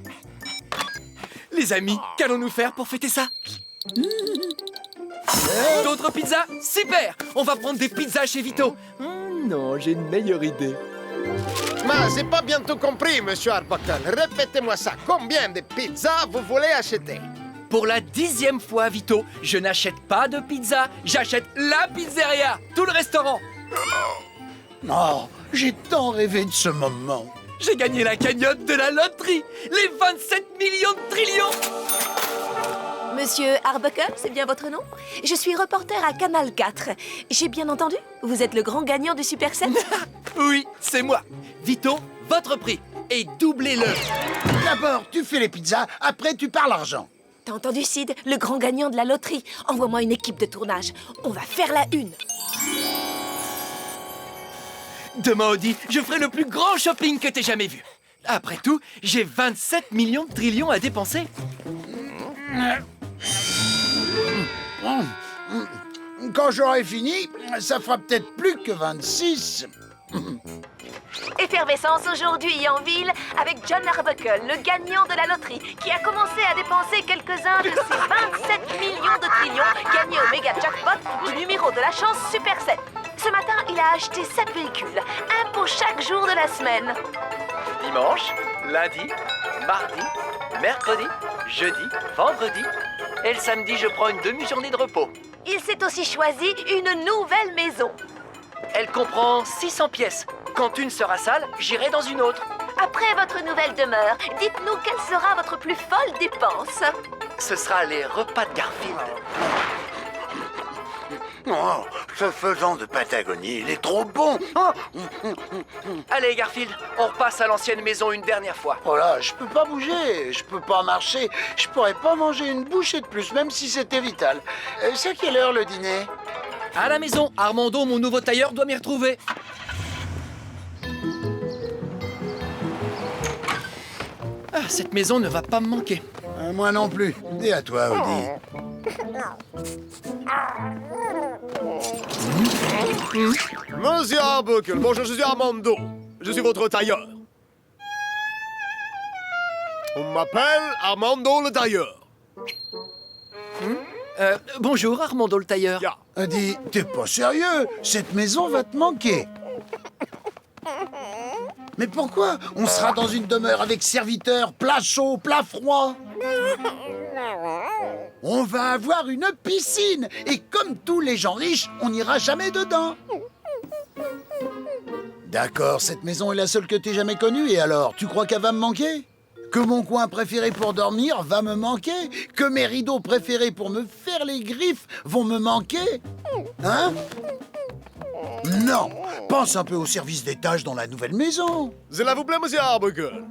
Les amis, qu'allons-nous faire pour fêter ça? D'autres pizzas? Super! On va prendre des pizzas chez Vito. Non, j'ai une meilleure idée. Mais j'ai pas bien tout compris, monsieur Arbuckle. Répétez-moi ça. Combien de pizzas vous voulez acheter? Pour la 10e fois, Vito, je n'achète pas de pizza, j'achète la pizzeria, tout le restaurant. Oh, j'ai tant rêvé de ce moment. J'ai gagné la cagnotte de la loterie, les 27 millions de trillions. Monsieur Arbuckle, c'est bien votre nom? Je suis reporter à Canal 4. J'ai bien entendu? Vous êtes le grand gagnant du Super 7? Oui, c'est moi. Vito, votre prix. Et doublez-le. D'abord, tu fais les pizzas, après tu parles argent. T'as entendu, Sid? Le grand gagnant de la loterie. Envoie-moi une équipe de tournage. On va faire la une. Demain, Odie, je ferai le plus grand shopping que t'aies jamais vu. Après tout, j'ai 27 millions de trillions à dépenser. Quand j'aurai fini, ça fera peut-être plus que 26. Effervescence aujourd'hui en ville avec John Arbuckle, le gagnant de la loterie, qui a commencé à dépenser quelques-uns de ses 27 millions de trillions gagnés au méga jackpot du numéro de la chance Super 7. Ce matin, il a acheté 7 véhicules, un pour chaque jour de la semaine. Dimanche, lundi, mardi, mercredi, jeudi, vendredi. Et le samedi, je prends une demi-journée de repos. Il s'est aussi choisi une nouvelle maison. Elle comprend 600 pièces. Quand une sera sale, j'irai dans une autre. Après votre nouvelle demeure, dites-nous quelle sera votre plus folle dépense. Ce sera les repas de Garfield. Oh, ce faisan de Patagonie, il est trop bon. Oh, Allez, Garfield, on repasse à l'ancienne maison une dernière fois. oh là, je peux pas bouger, je peux pas marcher, je pourrais pas manger une bouchée de plus, même si c'était vital. C'est à quelle heure le dîner? À la maison, Armando, mon nouveau tailleur, doit m'y retrouver. Ah, cette maison ne va pas me manquer. Moi non plus. Et à toi, Audi. Monsieur Arbuckle, bonjour, je suis Armando. Je suis votre tailleur. On m'appelle Armando le tailleur. Bonjour, Armando le tailleur. Ya. Audi, t'es pas sérieux? Cette maison va te manquer. Mais pourquoi? On sera dans une demeure avec serviteurs, plat chaud, plat froid. On va avoir une piscine. Et comme tous les gens riches, on n'ira jamais dedans. D'accord, cette maison est la seule que t'aies jamais connue. Et alors, tu crois qu'elle va me manquer? Que mon coin préféré pour dormir va me manquer? Que mes rideaux préférés pour me faire les griffes vont me manquer? Hein? Non! Pense un peu au service des tâches dans la nouvelle maison. Cela vous plaît, monsieur Arbuckle?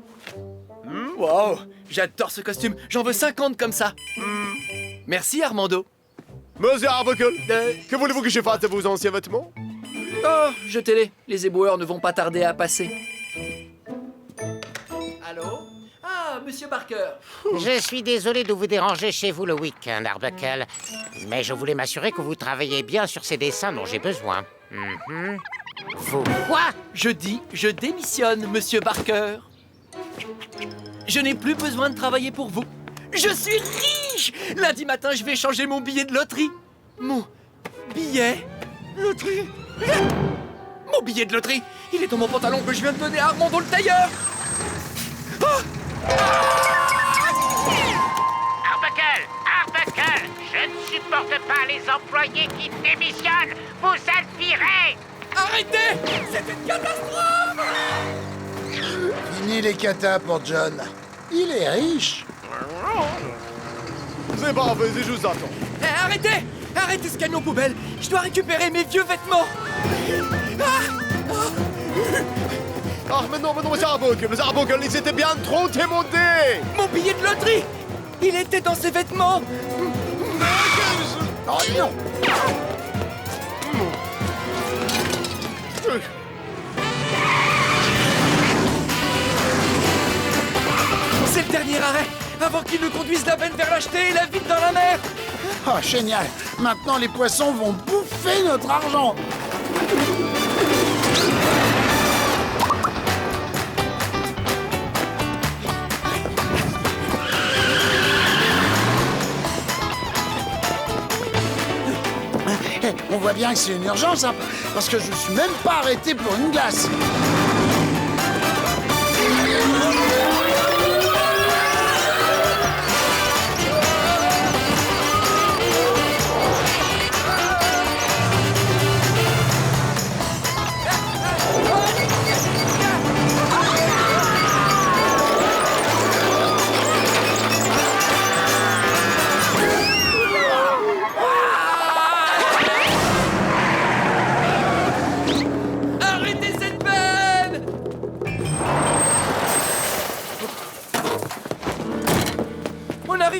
Wow, j'adore ce costume. J'en veux 50 comme ça. Merci, Armando. Monsieur Arbuckle, que voulez-vous que je fasse de vos anciens vêtements? Oh, jetez-les. Les éboueurs ne vont pas tarder à passer. Allô? Ah, monsieur Barker. Je suis désolé de vous déranger chez vous le week-end, Arbuckle. Mais je voulais m'assurer que vous travaillez bien sur ces dessins dont j'ai besoin. Vous quoi? Je dis, je démissionne, monsieur Barker. Je n'ai plus besoin de travailler pour vous. Je suis riche! Lundi matin, je vais changer mon billet de loterie. Mon billet loterie? Mon billet de loterie, il est dans mon pantalon que je viens de donner à Armando le tailleur. Arbuckle, je ne supporte pas les employés qui démissionnent. Vous êtes virés! Arrêtez! C'est une catastrophe! Fini les catas pour John. Il est riche. C'est pas vrai, je vous attends. Arrêtez! Arrêtez ce camion poubelle! Je dois récupérer mes vieux vêtements! Ah, mais non, monsieur Arbuckle, ils étaient bien trop démodés! Mon billet de loterie! Il était dans ses vêtements! Oh non! C'est le dernier arrêt! Avant qu'ils ne conduisent la benne vers la jetée et la vide dans la mer! Oh, génial! Maintenant, les poissons vont bouffer notre argent! On voit bien que c'est une urgence, hein, parce que je suis même pas arrêté pour une glace.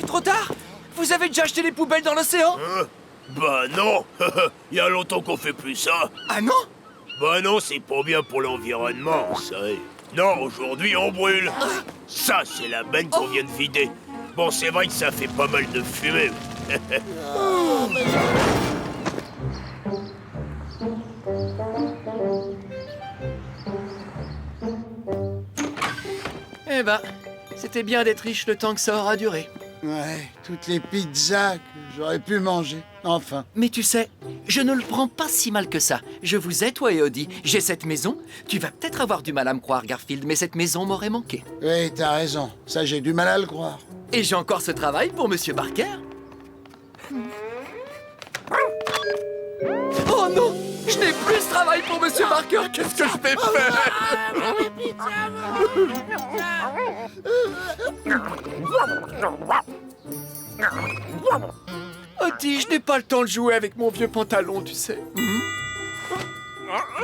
Trop tard? Vous avez déjà acheté les poubelles dans l'océan? Bah non. Il y a longtemps qu'on fait plus ça. Ah non? Bah non, c'est pas bien pour l'environnement, vous savez. Non, aujourd'hui on brûle. Ça, c'est la benne qu'on vient de vider. Bon, c'est vrai que ça fait pas mal de fumée. Eh ben, c'était bien d'être riche le temps que ça aura duré. Ouais, toutes les pizzas que j'aurais pu manger, enfin. Mais tu sais, je ne le prends pas si mal que ça. Je vous ai, toi et Odie. J'ai cette maison. Tu vas peut-être avoir du mal à me croire, Garfield, mais cette maison m'aurait manqué. Oui, t'as raison. Ça, j'ai du mal à le croire. Et j'ai encore ce travail pour Monsieur Barker. Oh non! Je n'ai plus ce travail pour Monsieur Barker. Qu'est-ce que je vais faire? Odie, je n'ai pas le temps de jouer avec mon vieux pantalon, tu sais.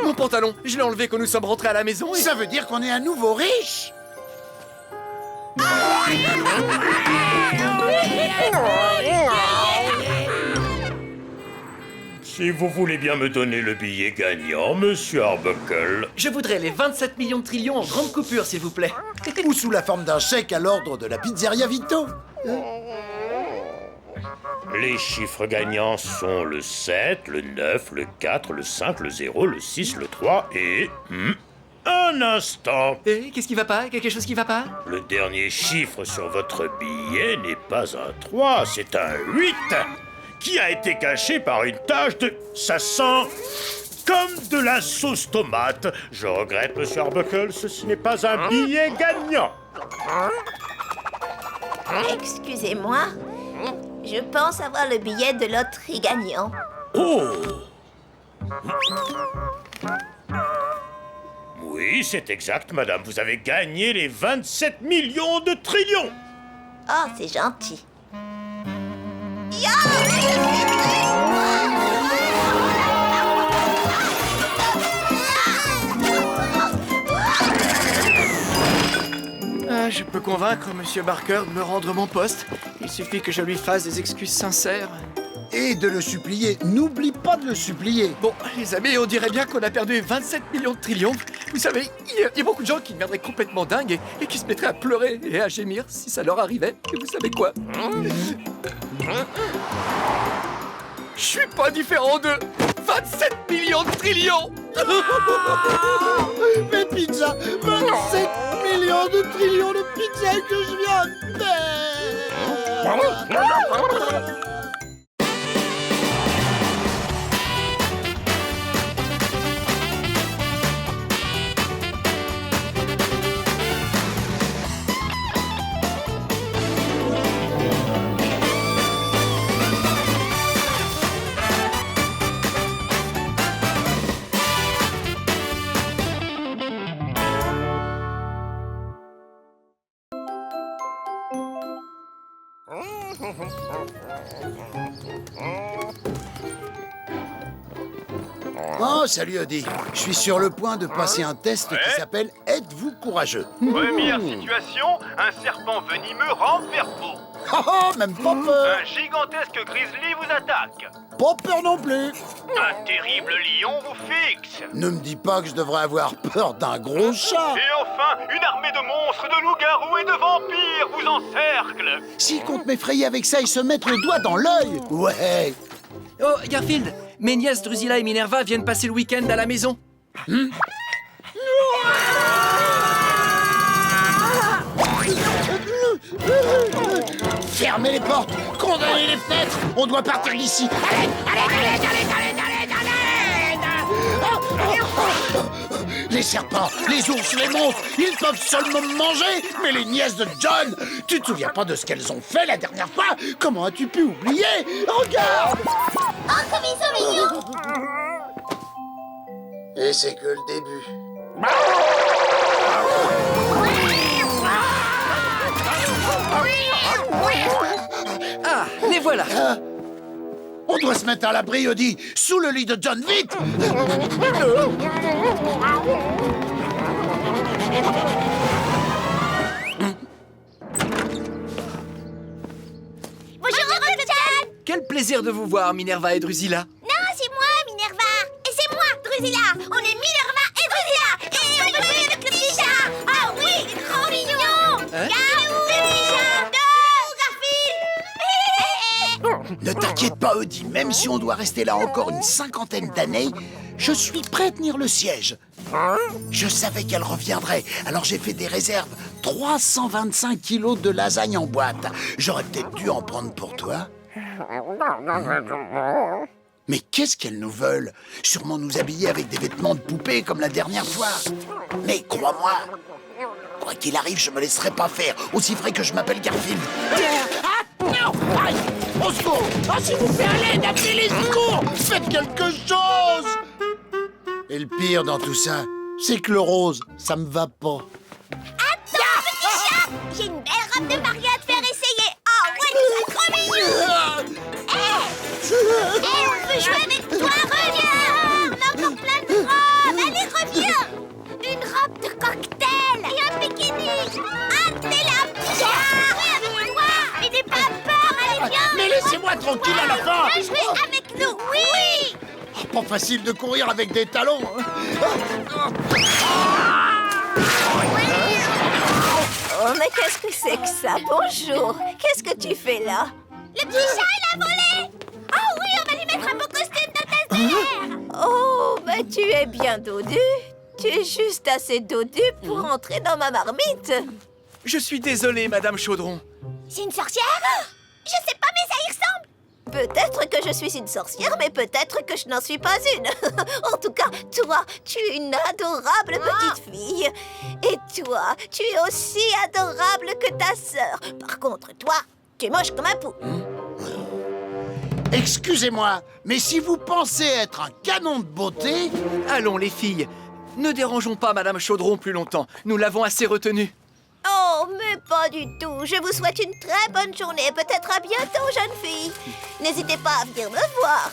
Mon pantalon, je l'ai enlevé quand nous sommes rentrés à la maison et... Ça veut dire qu'on est à nouveau riche? Si vous voulez bien me donner le billet gagnant, Monsieur Arbuckle. Je voudrais les 27 millions de trillions en grande coupure, s'il vous plaît. Ou sous la forme d'un chèque à l'ordre de la pizzeria Vito. Les chiffres gagnants sont le 7, le 9, le 4, le 5, le 0, le 6, le 3 et... un instant. Et qu'est-ce qui va pas? Quelque chose qui va pas? Le dernier chiffre sur votre billet n'est pas un 3, c'est un 8 qui a été caché par une tache de... Ça sent comme de la sauce tomate. Je regrette, Monsieur Arbuckle, ceci n'est pas un billet gagnant. Excusez-moi, je pense avoir le billet de loterie gagnant. Oh! Oui, c'est exact, madame. Vous avez gagné les 27 millions de trillions. Oh, c'est gentil. Je peux convaincre Monsieur Barker de me rendre mon poste. Il suffit que je lui fasse des excuses sincères. Et de le supplier. N'oublie pas de le supplier. Bon, les amis, on dirait bien qu'on a perdu 27 millions de trillions. Vous savez, il y a beaucoup de gens qui deviendraient complètement dingues et qui se mettraient à pleurer et à gémir si ça leur arrivait. Et vous savez quoi? Je suis pas différent de 27 millions de trillions. Mais pizza, 27 millions de trillions de pizza que je viens de faire. Oh, salut Odie. Je suis sur le point de passer un test qui s'appelle « Êtes-vous courageux ?» Première situation, un serpent venimeux rampe vers vous. Oh, même pas peur. Un gigantesque grizzly vous attaque. Pas peur non plus. Un terrible lion vous fixe. Ne me dis pas que je devrais avoir peur d'un gros chat. Et enfin, une armée de monstres, de loups-garous et de vampires vous encercle. S'ils comptent m'effrayer avec ça, ils se mettent le doigt dans l'œil. Ouais. Oh, Garfield, mes nièces Drusilla et Minerva viennent passer le week-end à la maison. Fermez les portes, condamnez les fenêtres. On doit partir d'ici. Allez. Les serpents, les ours, les monstres, ils peuvent seulement me manger. Mais les nièces de John, tu te souviens pas de ce qu'elles ont fait la dernière fois? Comment as-tu pu oublier? Regarde! Oh, comme ils sont mignons! Et c'est que le début. Ah, les voilà. On doit se mettre à l'abri, Odie. Sous le lit de John, vite! Bonjour, Uncle John! Quel plaisir de vous voir, Minerva et Drusilla. Non, c'est moi, Minerva! Et c'est moi, Drusilla! On est Minerva et Drusilla! Et on veut jouer avec le petit chat! Ah oui, trop mignon! Garou! Le petit chat! Non, Garfield! Ne t'inquiète pas, Odie. Même si on doit rester là encore une 50aine d'années, je suis prêt à tenir le siège. Je savais qu'elle reviendrait, alors j'ai fait des réserves. 325 kilos de lasagne en boîte. J'aurais peut-être dû en prendre pour toi. Mais qu'est-ce qu'elles nous veulent? Sûrement nous habiller avec des vêtements de poupée comme la dernière fois. Mais crois-moi, quoi qu'il arrive, je me laisserai pas faire, aussi vrai que je m'appelle Garfield. Ah, non, aïe, au secours! Ah, s'il vous plaît, à l'aide, appelez les secours! Faites quelque chose! Et le pire dans tout ça, c'est que le rose, ça me va pas. Attends, petit chat! J'ai une belle robe de mariée à te faire essayer. Oh, ouais, tu seras trop mignon! Hé, on veut jouer avec toi, reviens! On a encore plein de robes! Allez, reviens! Une robe de cocktail et un bikini! Ah, t'es là, petit chat! Avec toi! Mais n'aie pas peur, allez, viens! Mais laissez-moi tranquille à la fin! Viens jouer avec nous, oui! Oh, pas facile de courir avec des talons. Oh, mais qu'est-ce que c'est que ça? Bonjour. Qu'est-ce que tu fais là? Le petit chat, il a volé! Oh oui, on va lui mettre un beau costume d'hôtesse de l'air! Oh, mais tu es bien dodu. Tu es juste assez dodu pour entrer dans ma marmite. Je suis désolé, Madame Chaudron. C'est une sorcière? Je sais pas, mais ça y ressemble! Peut-être que je suis une sorcière, mais peut-être que je n'en suis pas une. En tout cas, toi, tu es une adorable petite fille. Et toi, tu es aussi adorable que ta sœur. Par contre, toi, tu es moche comme un pou. Excusez-moi, mais si vous pensez être un canon de beauté... Allons, les filles. Ne dérangeons pas Madame Chaudron plus longtemps. Nous l'avons assez retenue. Oh, mais pas du tout. Je vous souhaite une très bonne journée. Peut-être à bientôt, jeune fille. N'hésitez pas à venir me voir.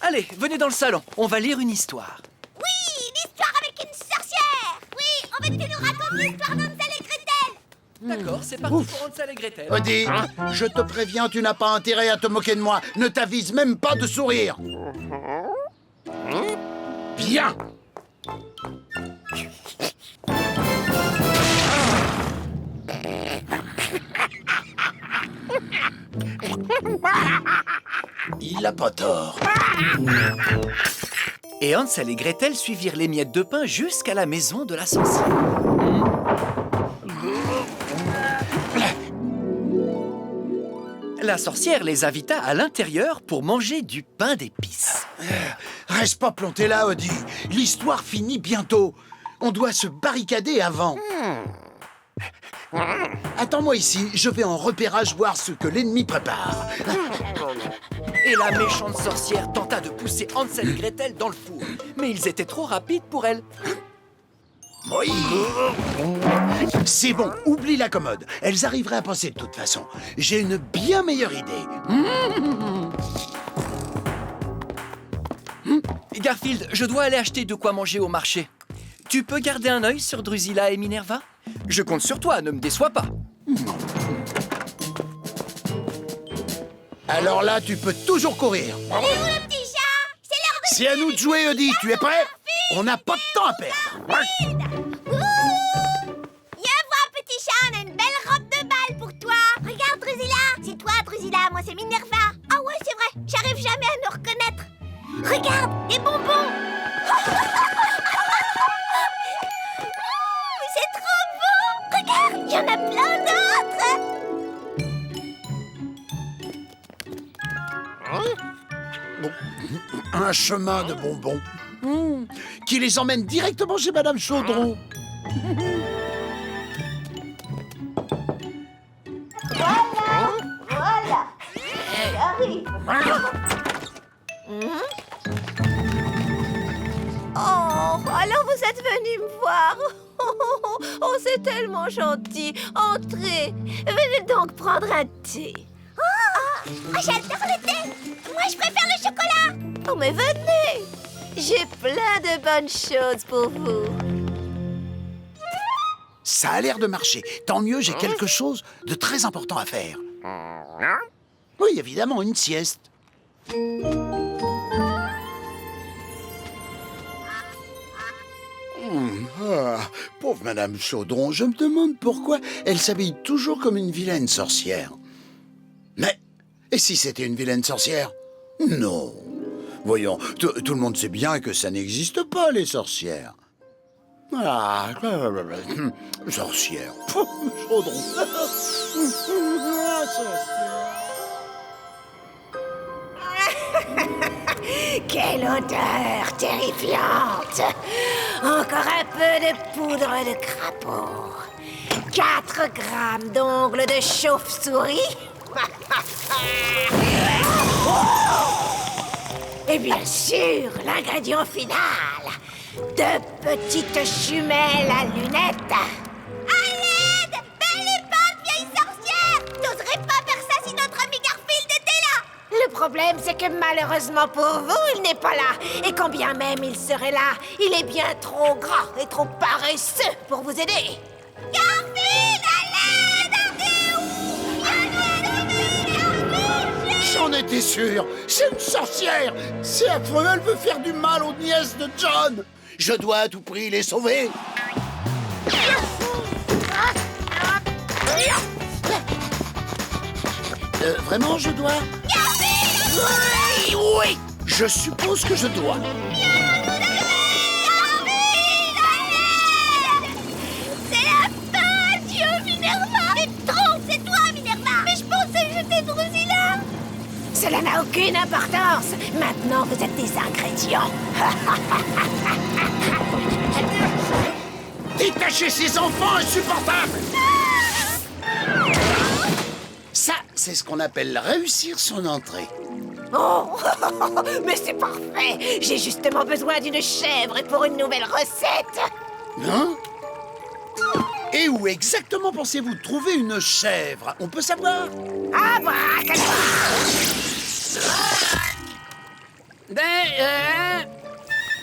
Allez, venez dans le salon. On va lire une histoire. Oui, l'histoire avec une sorcière! Oui, on va nous raconter l'histoire d'Hansel et Gretel! D'accord, c'est parti pour Hansel et Gretel. Odie, je te préviens, tu n'as pas intérêt à te moquer de moi. Ne t'avise même pas de sourire. Bien. Il a pas tort. Et Hansel et Gretel suivirent les miettes de pain jusqu'à la maison de la sorcière. La sorcière les invita à l'intérieur pour manger du pain d'épices. Reste pas planté là, Odie. L'histoire finit bientôt. On doit se barricader avant. Attends-moi ici, je vais en repérage voir ce que l'ennemi prépare. Et la méchante sorcière tenta de pousser Hansel et Gretel dans le four. Mais ils étaient trop rapides pour elle. Oui. C'est bon, oublie la commode. Elles arriveraient à passer de toute façon. J'ai une bien meilleure idée. Garfield, je dois aller acheter de quoi manger au marché. Tu peux garder un œil sur Drusilla et Minerva? Je compte sur toi, ne me déçois pas. Alors là, tu peux toujours courir. Allez, où le petit chat? C'est l'heure de... C'est à nous de jouer, Odie. Tu es prêt? On n'a pas de temps à perdre. Viens voir, petit chat, on a une belle robe de bal pour toi. Regarde, Drusilla. C'est toi, Drusilla. Moi, c'est Minerva. Ah ouais, c'est vrai. J'arrive jamais à nous reconnaître. Regarde, des bonbons. C'est trop beau. Regarde, il y en a plein d'autres. Un chemin de bonbons. Qui les emmène directement chez Madame Chaudron. Voilà. J'arrive. Oh, alors vous êtes venu me voir. Oh, c'est tellement gentil. Entrez. Venez donc prendre un thé. Oh, j'adore le thé. Moi, je préfère le chocolat. Oh, mais venez. J'ai plein de bonnes choses pour vous. Ça a l'air de marcher. Tant mieux, j'ai quelque chose de très important à faire. Oui, évidemment, une sieste. Pauvre Madame Chaudron, je me demande pourquoi elle s'habille toujours comme une vilaine sorcière. Mais, et si c'était une vilaine sorcière? Non. Voyons, tout le monde sait bien que ça n'existe pas, les sorcières. Ah, sorcière. Chaudron. Quelle odeur terrifiante! Encore un peu de poudre de crapaud. 4 grammes d'ongles de chauve-souris. Et bien sûr, l'ingrédient final. 2 petites jumelles à lunettes. À l'aide! Belle et bonne vieille sorcière! T'oserais pas faire ça si notre ami Garfield était là! Le problème, c'est que malheureusement pour vous, il n'est pas là. Et quand bien même il serait là, il est bien trop gras et trop paresseux pour vous aider. Garfield, à l'aide! J'en étais sûr. C'est une sorcière. C'est affreux, elle veut faire du mal aux nièces de John. Je dois à tout prix les sauver. Vraiment, je dois? Oui, oui. Je suppose que je dois. C'est la fin, Dieu Minerva! Mais trop, c'est toi, Minerva! Mais je pensais que j'étais Drusilla! Cela n'a aucune importance. Maintenant, vous êtes des ingrédients. Détacher ces enfants insupportables! Ça, c'est ce qu'on appelle réussir son entrée. Oh, mais c'est parfait! J'ai justement besoin d'une chèvre pour une nouvelle recette. Hein? Et où exactement pensez-vous trouver une chèvre? On peut savoir? Ah, bracadabra!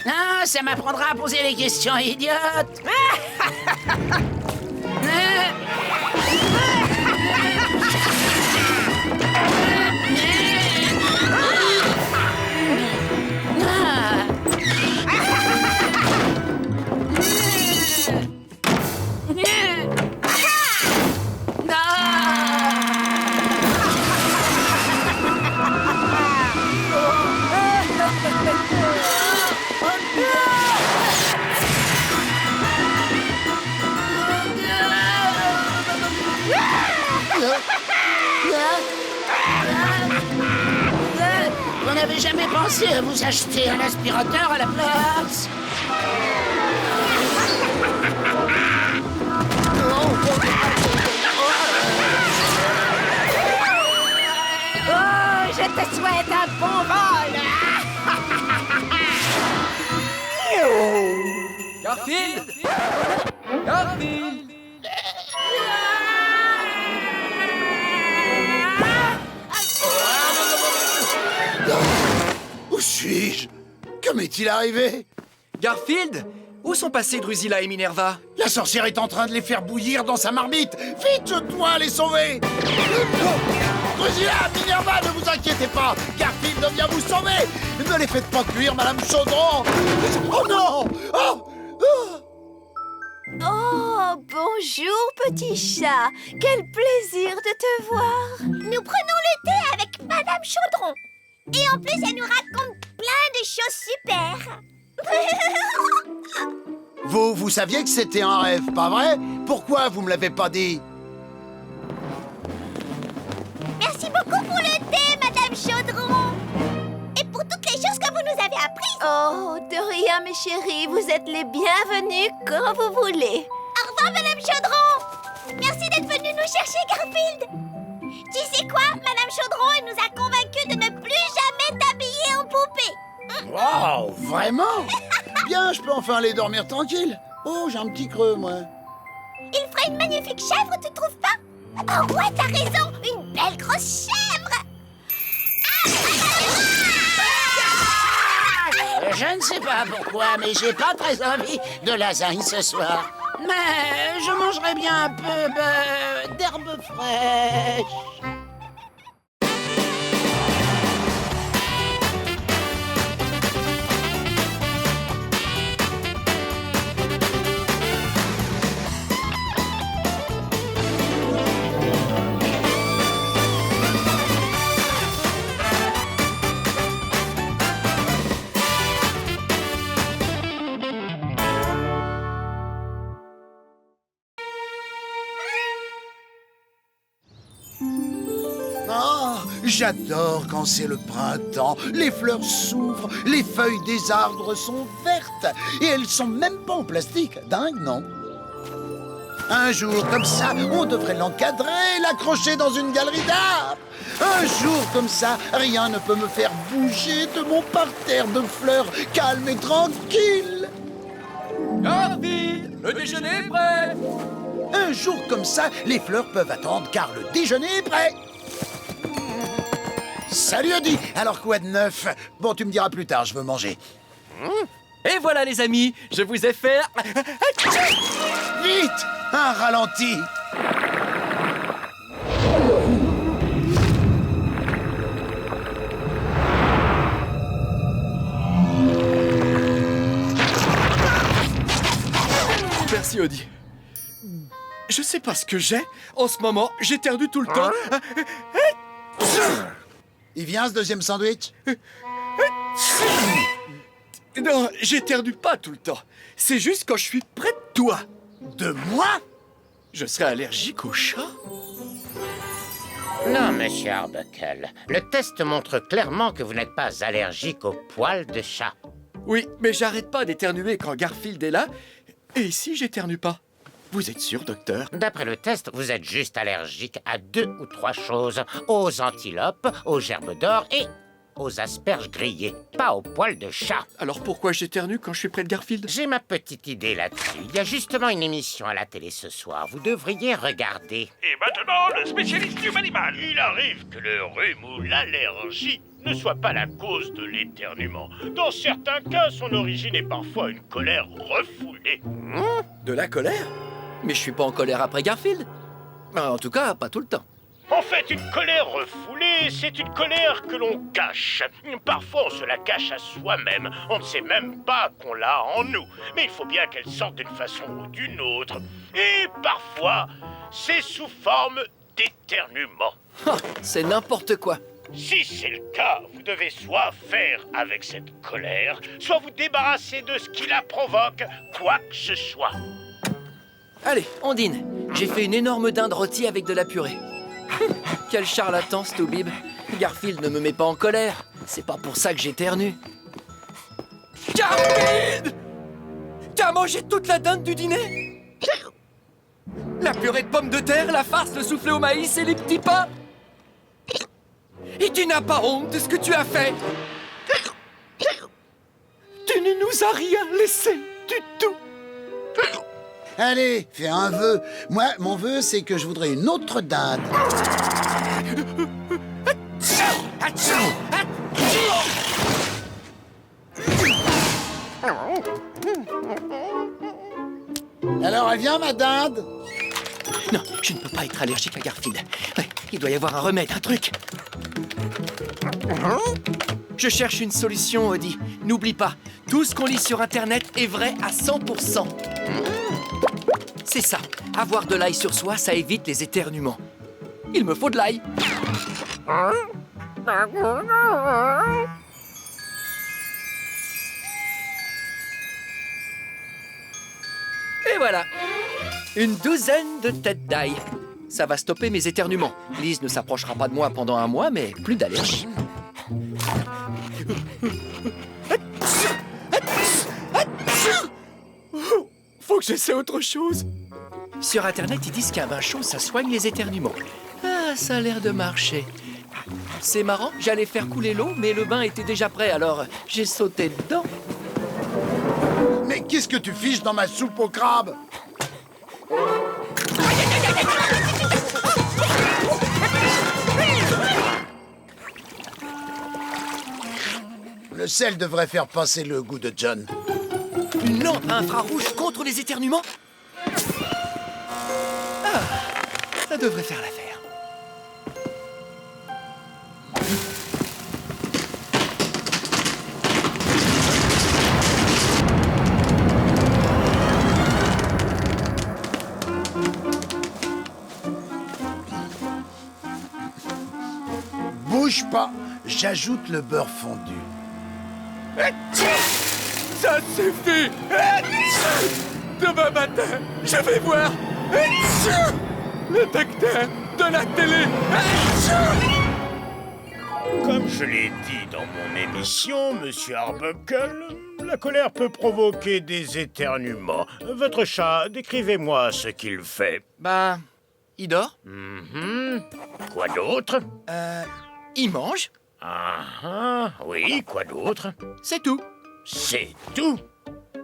Non, ça m'apprendra à poser des questions idiotes. Vous n'avez jamais pensé à vous acheter un aspirateur à la place? Oh, je te souhaite un bon vol! Garfield! Garfield! Où suis-je? Que m'est-il arrivé? Garfield? Où sont passés Drusilla et Minerva? La sorcière est en train de les faire bouillir dans sa marmite. Vite, je dois les sauver. Drusilla, Minerva, ne vous inquiétez pas. Garfield vient vous sauver. Ne les faites pas cuire, Madame Chaudron. Oh non! Oh! Oh, bonjour, petit chat. Quel plaisir de te voir. Nous prenons le thé avec Madame Chaudron. Et en plus, elle nous raconte plein de choses super. Vous saviez que c'était un rêve, pas vrai? Pourquoi vous me l'avez pas dit? Merci beaucoup pour le thé, Madame Chaudron. Et pour toutes les choses que vous nous avez apprises. Oh, de rien, mes chéris. Vous êtes les bienvenus quand vous voulez. Au revoir, Madame Chaudron. Merci d'être venue nous chercher, Garfield. Tu sais quoi, Madame Chaudron, elle nous a convaincus de ne plus jamais t'habiller en poupée. Wow, vraiment? Bien, je peux enfin aller dormir tranquille. Oh, j'ai un petit creux, moi. Il ferait une magnifique chèvre, tu trouves pas? Oh ouais, t'as raison, une belle grosse chèvre. Je ne sais pas pourquoi, mais j'ai pas très envie de lasagne ce soir. Mais je mangerai bien un peu d'herbe fraîche. Oh, j'adore quand c'est le printemps. Les fleurs s'ouvrent, les feuilles des arbres sont vertes. Et elles sont même pas en plastique. Dingue, non? Un jour comme ça, on devrait l'encadrer, l'accrocher dans une galerie d'art. Un jour comme ça, rien ne peut me faire bouger de mon parterre de fleurs calme et tranquille. Garfield, le déjeuner est prêt. Un jour comme ça, les fleurs peuvent attendre car le déjeuner est prêt. Salut Odie, alors quoi de neuf? Bon, tu me diras plus tard, je veux manger. Et voilà les amis, je vous ai fait... Vite, un ralenti. Merci Odie. Je sais pas ce que j'ai. En ce moment, j'éternue tout le temps. Il vient ce deuxième sandwich? Non, j'éternue pas tout le temps. C'est juste quand je suis près de toi. De moi? Je serais allergique aux chats? Non, monsieur Arbuckle. Le test montre clairement que vous n'êtes pas allergique aux poils de chat. Oui, mais j'arrête pas d'éternuer quand Garfield est là. Et ici, j'éternue pas. Vous êtes sûr, docteur? D'après le test, vous êtes juste allergique à 2 ou 3 choses. Aux antilopes, aux gerbes d'or et aux asperges grillées. Pas aux poils de chat. Alors pourquoi j'éternue quand je suis près de Garfield? J'ai ma petite idée là-dessus. Il y a justement une émission à la télé ce soir. Vous devriez regarder. Et maintenant, le spécialiste du animal. Il arrive que le rhume ou l'allergie ne soit pas la cause de l'éternuement. Dans certains cas, son origine est parfois une colère refoulée. De la colère? Mais je suis pas en colère après Garfield. En tout cas, pas tout le temps. En fait, une colère refoulée, c'est une colère que l'on cache. Parfois, on se la cache à soi-même. On ne sait même pas qu'on l'a en nous. Mais il faut bien qu'elle sorte d'une façon ou d'une autre. Et parfois, c'est sous forme d'éternuement. C'est n'importe quoi. Si c'est le cas, vous devez soit faire avec cette colère, soit vous débarrasser de ce qui la provoque, quoi que ce soit. Allez, on dîne. J'ai fait une énorme dinde rôtie avec de la purée. Quel charlatan, ce Toubib. Garfield ne me met pas en colère. C'est pas pour ça que j'éternue. Garfield! T'as mangé toute la dinde du dîner? La purée de pommes de terre, la farce, le soufflé au maïs et les petits pains? Et tu n'as pas honte de ce que tu as fait? Tu ne nous as rien laissé du tout. Allez, fais un vœu. Moi, mon vœu, c'est que je voudrais une autre dinde. Alors, elle vient, ma dinde? Non, je ne peux pas être allergique à Garfield. Ouais, il doit y avoir un remède, un truc. Je cherche une solution, Odie. N'oublie pas, tout ce qu'on lit sur Internet est vrai à 100%. C'est ça. Avoir de l'ail sur soi, ça évite les éternuements. Il me faut de l'ail. Et voilà. Une douzaine de têtes d'ail. Ça va stopper mes éternuements. Lise ne s'approchera pas de moi pendant un mois, mais plus d'allergie. Faut que j'essaie autre chose. Sur Internet, ils disent qu'un bain chaud, ça soigne les éternuements. Ah, ça a l'air de marcher. C'est marrant, j'allais faire couler l'eau, mais le bain était déjà prêt, alors j'ai sauté dedans. Mais qu'est-ce que tu fiches dans ma soupe au crabe? Le sel devrait faire passer le goût de John. Une lampe à infrarouge contre les éternuements? Ah, ça devrait faire l'affaire. Bouge pas, j'ajoute le beurre fondu. Ça suffit! Demain matin, je vais voir le docteur de la télé! Comme je l'ai dit dans mon émission, Monsieur Arbuckle, la colère peut provoquer des éternuements. Votre chat, décrivez-moi ce qu'il fait. Bah, il dort. Quoi d'autre? Il mange. Oui, quoi d'autre? C'est tout. C'est tout?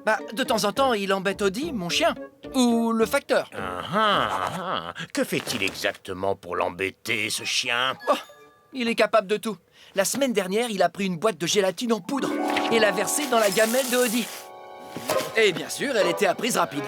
Bah, de temps en temps, il embête Audi, mon chien. Ou le facteur. Que fait-il exactement pour l'embêter, ce chien? Oh, il est capable de tout. La semaine dernière, il a pris une boîte de gélatine en poudre et l'a versée dans la gamelle de Audi. Et bien sûr, elle était à prise rapide.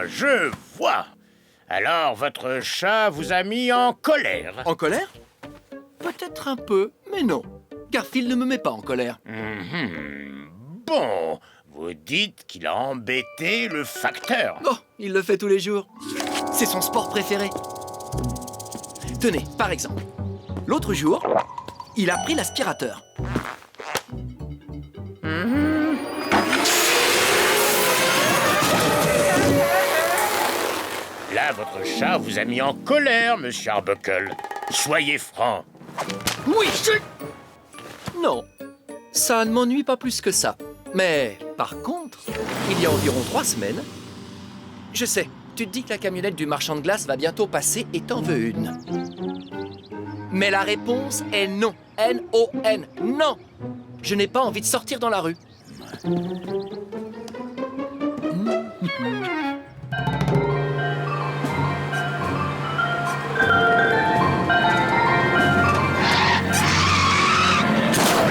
Je vois. Alors, votre chat vous a mis en colère? En colère? Peut-être un peu, mais non. Garfield ne me met pas en colère. Bon, vous dites qu'il a embêté le facteur. Oh, il le fait tous les jours. C'est son sport préféré. Tenez, par exemple, l'autre jour, il a pris l'aspirateur. Là, votre chat vous a mis en colère, Monsieur Arbuckle. Soyez franc. Oui, Non, ça ne m'ennuie pas plus que ça. Mais, par contre, il y a environ 3 semaines... Je sais, tu te dis que la camionnette du marchand de glace va bientôt passer et t'en veux une. Mais la réponse est non. N-O-N. Non! Je n'ai pas envie de sortir dans la rue.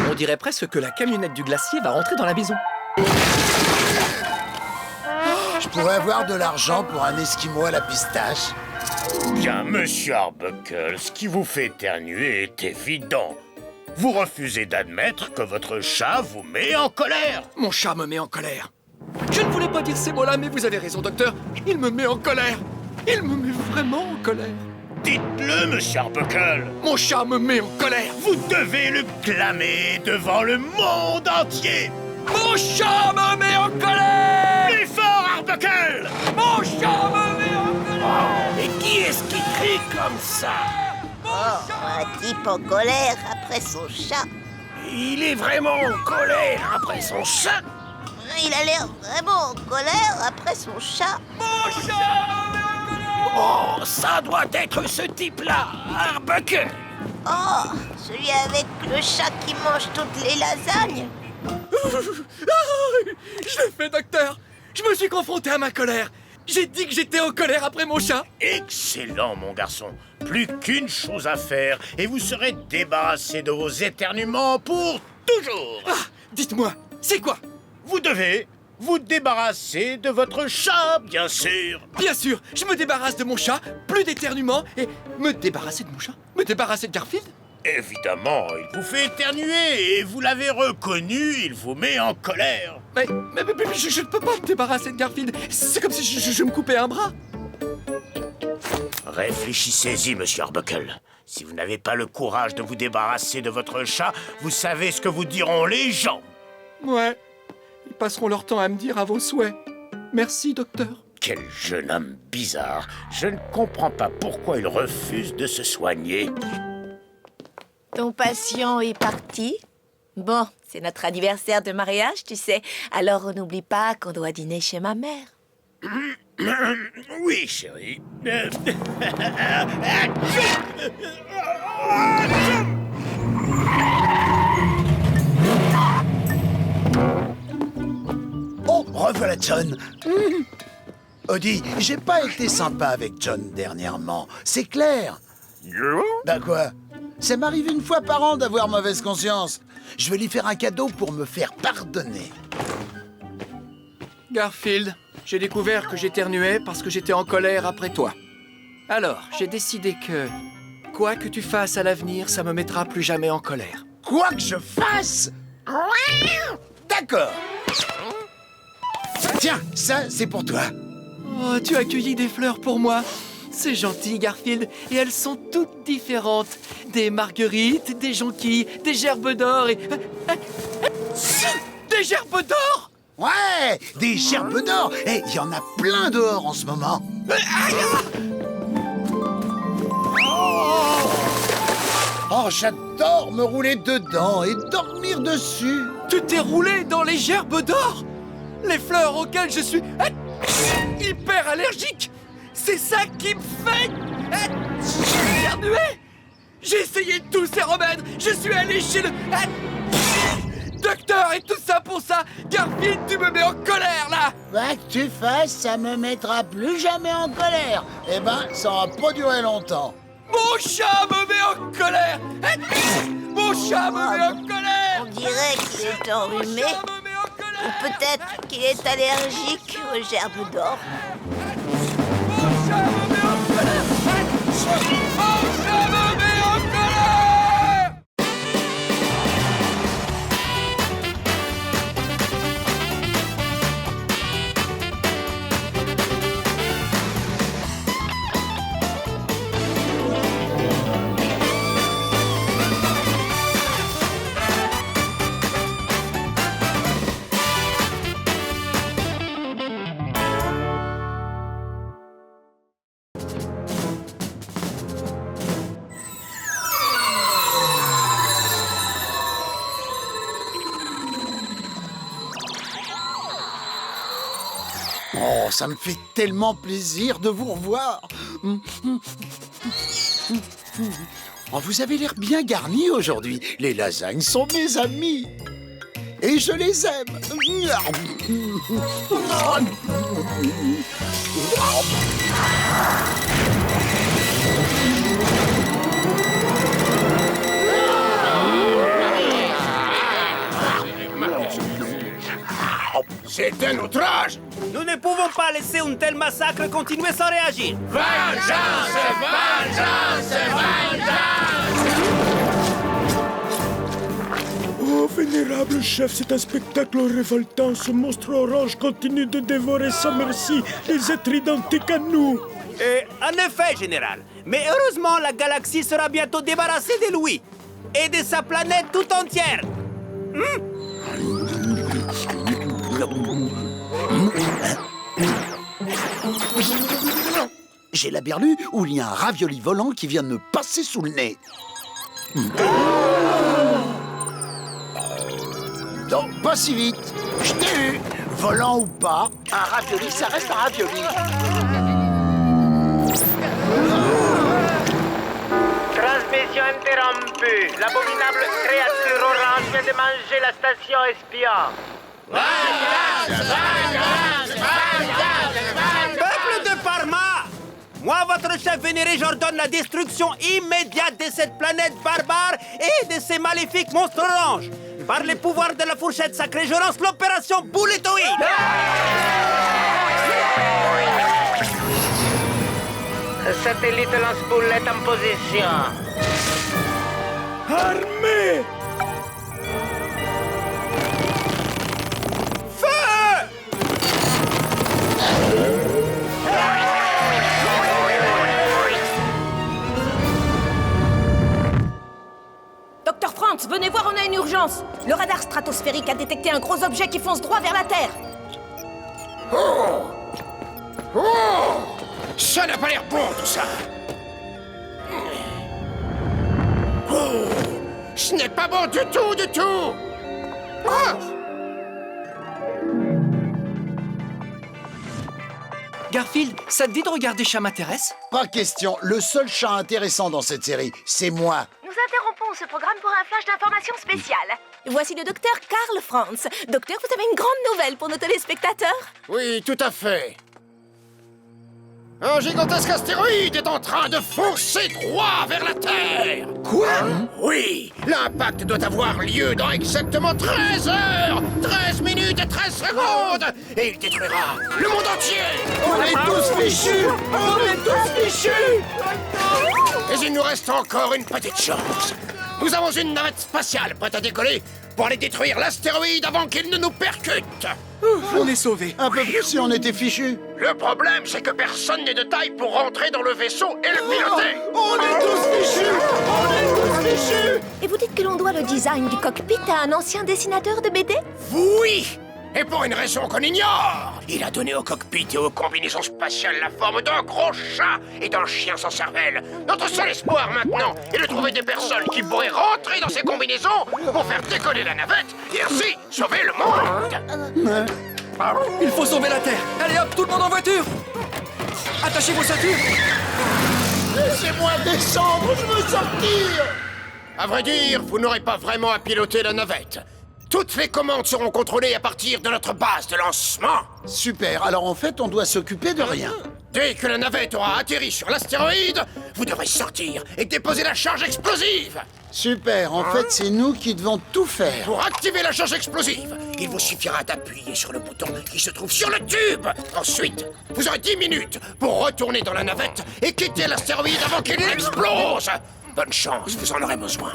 On dirait presque que la camionnette du glacier va rentrer dans la maison. Je pourrais avoir de l'argent pour un esquimau à la pistache. Bien, Monsieur Arbuckle, ce qui vous fait éternuer est évident. Vous refusez d'admettre que votre chat vous met en colère. Mon chat me met en colère. Je ne voulais pas dire ces mots-là, mais vous avez raison, docteur. Il me met en colère. Il me met vraiment en colère. Dites-le, Monsieur Arbuckle. Mon chat me met en colère. Vous devez le clamer devant le monde entier. Mon chat me met en colère. Plus fort, Arbuckle. Mon chat me met en colère. Mais qui est-ce qui crie comme ça? Un type en colère après son chat. Il est vraiment en colère après son chat. Il a l'air vraiment en colère après son chat. Mon chat! Oh, ça doit être ce type-là, Arbuckle. Oh, celui avec le chat qui mange toutes les lasagnes. Je l'ai fait, docteur. Je me suis confronté à ma colère. J'ai dit que j'étais en colère après mon chat. Excellent, mon garçon. Plus qu'une chose à faire et vous serez débarrassé de vos éternuements pour toujours. Dites-moi, c'est quoi? Vous devez vous débarrasser de votre chat, bien sûr. Bien sûr, je me débarrasse de mon chat, plus d'éternuements, et me débarrasser de mon chat? Me débarrasser de Garfield? Évidemment, il vous fait éternuer et vous l'avez reconnu, il vous met en colère. Mais je ne peux pas me débarrasser de Garfield. C'est comme si je me coupais un bras. Réfléchissez-y, Monsieur Arbuckle. Si vous n'avez pas le courage de vous débarrasser de votre chat, vous savez ce que vous diront les gens. Ouais, ils passeront leur temps à me dire à vos souhaits. Merci, docteur. Quel jeune homme bizarre. Je ne comprends pas pourquoi il refuse de se soigner. Ton patient est parti? Bon, c'est notre anniversaire de mariage, tu sais. Alors on n'oublie pas qu'on doit dîner chez ma mère. Oui, chérie. Oh, revoilà John. Audi, j'ai pas été sympa avec John dernièrement, c'est clair. Bah quoi? Ça m'arrive une fois par an d'avoir mauvaise conscience. Je vais lui faire un cadeau pour me faire pardonner. Garfield, j'ai découvert que j'éternuais parce que j'étais en colère après toi. Alors, j'ai décidé que, quoi que tu fasses à l'avenir, ça me mettra plus jamais en colère. Quoi que je fasse? D'accord. Tiens, ça, c'est pour toi. Oh, tu as cueilli des fleurs pour moi. C'est gentil, Garfield, et elles sont toutes différentes. Des marguerites, des jonquilles, des gerbes d'or et... Des gerbes d'or! Ouais, des gerbes d'or. Et il y en a plein dehors en ce moment. Oh, j'adore me rouler dedans et dormir dessus. Tu t'es roulé dans les gerbes d'or? Les fleurs auxquelles je suis hyper allergique. C'est ça qui me fait éternuer. J'ai essayé tous ces remèdes. Je suis allé chez le docteur et tout ça pour ça. Garfield, tu me mets en colère là. Quoi que tu fasses, ça me mettra plus jamais en colère. Eh ben, ça va pas durer longtemps. Mon chat me met en colère. Mon chat me met en colère. On dirait qu'il est enrhumé. Ou peut-être qu'il est allergique aux gerbes d'or. Mon chat me met en colère. Mon chat me met en colère. Oh, ça me fait tellement plaisir de vous revoir. Oh, vous avez l'air bien garni aujourd'hui. Les lasagnes sont mes amis. Et je les aime. C'est un outrage! Nous ne pouvons pas laisser un tel massacre continuer sans réagir. Vengeance! Vengeance! Vengeance! Oh, vénérable chef, c'est un spectacle révoltant. Ce monstre orange continue de dévorer sans merci les êtres identiques à nous. En effet, général. Mais heureusement, la galaxie sera bientôt débarrassée de lui et de sa planète tout entière. J'ai la berlue où il y a un ravioli volant qui vient de me passer sous le nez. Non, pas si vite. Je t'ai eu. Volant ou pas, un ravioli, ça reste un ravioli. Transmission interrompue. L'abominable créature orange vient de manger la station espion. Peuple de Parma! Moi, votre chef vénéré, j'ordonne la destruction immédiate de cette planète barbare et de ces maléfiques monstres oranges. Par les pouvoirs de la fourchette sacrée, je lance l'opération Bouletoïde. Satellite lance-boulette en position. Armée! Docteur Franz, venez voir, on a une urgence. Le radar stratosphérique a détecté un gros objet qui fonce droit vers la Terre. Oh! Ça n'a pas l'air bon, tout ça! Oh! Ce n'est pas bon du tout, du tout! Oh! Garfield, ça te dit de regarder Chat m'intéresse? Pas question. Le seul chat intéressant dans cette série, c'est moi. Nous interrompons ce programme pour un flash d'information spéciale. Voici le docteur Karl Franz. Docteur, vous avez une grande nouvelle pour nos téléspectateurs? Oui, tout à fait. Un gigantesque astéroïde est en train de foncer droit vers la Terre. Quoi? Oui, l'impact doit avoir lieu dans exactement 13 heures, 13 minutes et 13 secondes. Et il détruira le monde entier. On est tous fichus! On est tous fichus! Mais il nous reste encore une petite chance. Nous avons une navette spatiale prête à décoller pour aller détruire l'astéroïde avant qu'il ne nous percute. On est sauvés. Un peu plus si on était fichus. Le problème, c'est que personne n'est de taille pour rentrer dans le vaisseau et le piloter. On est tous fichus. On est tous fichus. Et vous dites que l'on doit le design du cockpit à un ancien dessinateur de BD? Oui. Et pour une raison qu'on ignore, il a donné au cockpit et aux combinaisons spatiales la forme d'un gros chat et d'un chien sans cervelle. Notre seul espoir maintenant est de trouver des personnes qui pourraient rentrer dans ces combinaisons pour faire décoller la navette et ainsi sauver le monde. Il faut sauver la Terre. Allez hop, tout le monde en voiture. Attachez vos ceintures. Laissez-moi descendre, je veux sortir. À vrai dire, vous n'aurez pas vraiment à piloter la navette. Toutes les commandes seront contrôlées à partir de notre base de lancement. Super, alors en fait, on doit s'occuper de rien. Dès que la navette aura atterri sur l'astéroïde, vous devrez sortir et déposer la charge explosive. Super, en fait, c'est nous qui devons tout faire. Pour activer la charge explosive, il vous suffira d'appuyer sur le bouton qui se trouve sur le tube. Ensuite, vous aurez 10 minutes pour retourner dans la navette et quitter l'astéroïde avant qu'il explose. Bonne chance, vous en aurez besoin.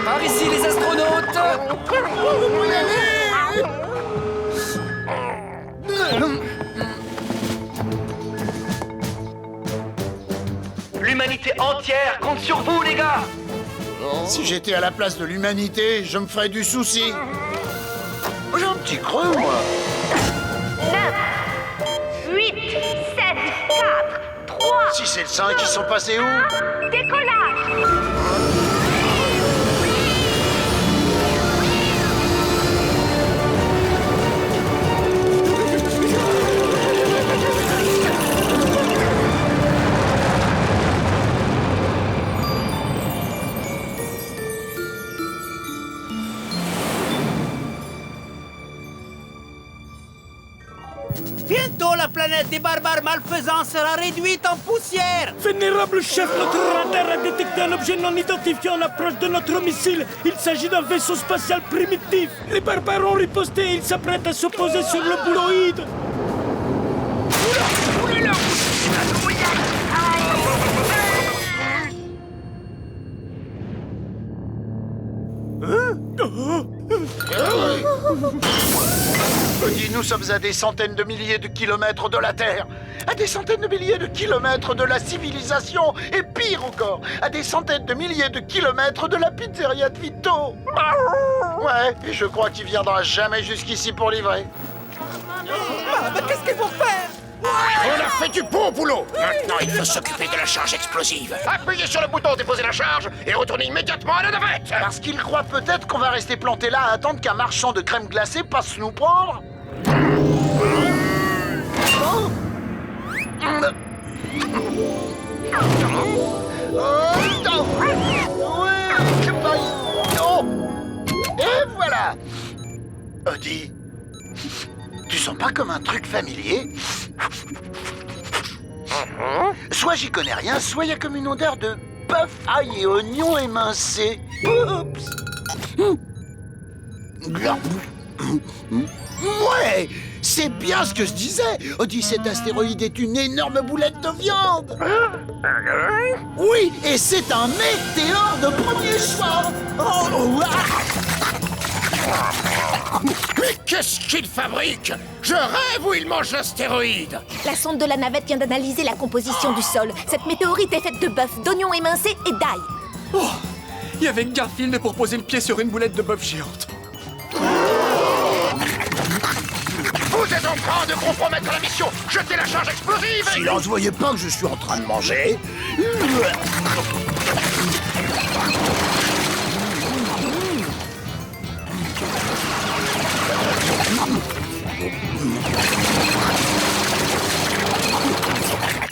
Par ici les astronautes. L'humanité entière compte sur vous, les gars. Si j'étais à la place de l'humanité, je me ferais du souci. J'ai un petit creux, moi. 9, 8, 7, 4, 3... Si c'est le 5, ils sont passés où? Décollage. Bientôt, la planète des barbares malfaisants sera réduite en poussière. Vénérable chef, notre radar a détecté un objet non identifié en approche de notre missile. Il s'agit d'un vaisseau spatial primitif. Les barbares ont riposté et ils s'apprêtent à se poser sur le bouloïde. Cody, nous sommes à des centaines de milliers de kilomètres de la Terre, à des centaines de milliers de kilomètres de la civilisation, et pire encore, à des centaines de milliers de kilomètres de la pizzeria de Vito. Ouais, et je crois qu'il viendra jamais jusqu'ici pour livrer. Mais qu'est-ce qu'ils vont faire? On a fait du bon boulot. Maintenant, il faut s'occuper de la charge explosive. Appuyez sur le bouton, déposez la charge et retournez immédiatement à la navette. Parce qu'ils croient peut-être qu'on va rester planté là à attendre qu'un marchand de crème glacée passe nous prendre. Et voilà. Odie, tu sens pas comme un truc familier? Soit j'y connais rien, soit il y a comme une odeur de bœuf, ail et oignon émincés. Oups. Ouais, c'est bien ce que je disais. Odie, cet astéroïde est une énorme boulette de viande. Oui, et c'est un météore de premier choix. Oh, Mais qu'est-ce qu'il fabrique? Je rêve où il mange l'astéroïde. La sonde de la navette vient d'analyser la composition du sol. Cette météorite est faite de bœuf, d'oignons émincés et d'ail. Oh, il y avait Garfield pour poser le pied sur une boulette de bœuf géante. Vous êtes en train de compromettre la mission. Jetez la charge explosive. Silence, vous voyez pas que je suis en train de manger?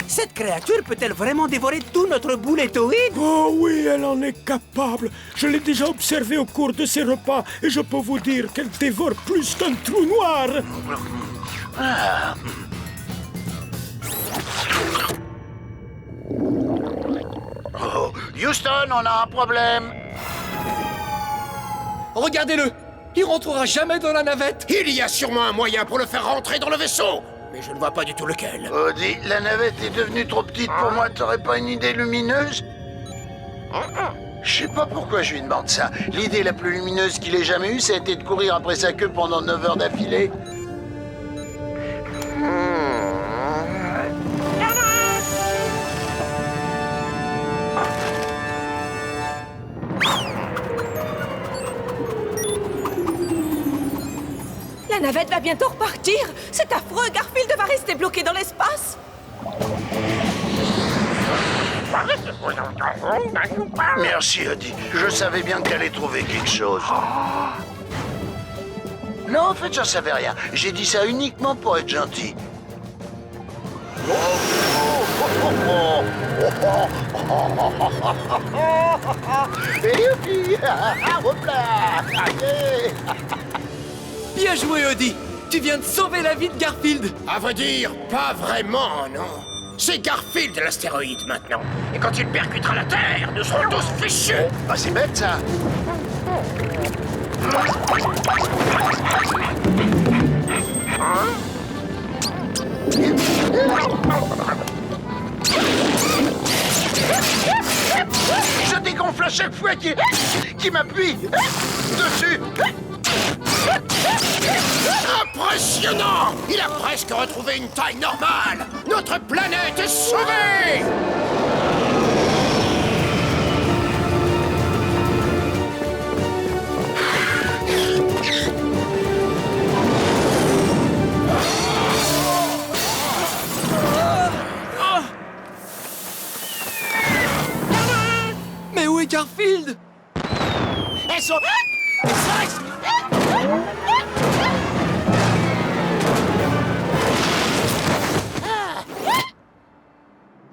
Cette créature peut-elle vraiment dévorer tout notre boulettoïde? Oh oui, elle en est capable. Je l'ai déjà observée au cours de ses repas et je peux vous dire qu'elle dévore plus qu'un trou noir. Oh, Houston, on a un problème. Regardez-le. Il rentrera jamais dans la navette. Il y a sûrement un moyen pour le faire rentrer dans le vaisseau. mais je ne vois pas du tout lequel. Audi, la navette est devenue trop petite pour moi, t'aurais pas une idée lumineuse? Je sais pas pourquoi je lui demande ça. L'idée la plus lumineuse qu'il ait jamais eue, ça a été de courir après sa queue pendant 9 heures d'affilée. La navette va bientôt repartir. C'est affreux, Garfield va rester bloqué dans l'espace. Merci, Audi. Je savais bien que t'allais trouver quelque chose. Non, en fait, j'en savais rien. J'ai dit ça uniquement pour être gentil. Et youpi! Hop là! Allez! Bien joué, Audi. Tu viens de sauver la vie de Garfield. À vrai dire, pas vraiment, non. C'est Garfield l'astéroïde maintenant. Et quand il percutera la Terre, nous serons tous fichus. Ah, c'est bête, ça. Je dégonfle à chaque fois qu'il m'appuie dessus. Impressionnant! Il a presque retrouvé une taille normale. Notre planète est sauvée! Mais où est Garfield? Elles sont...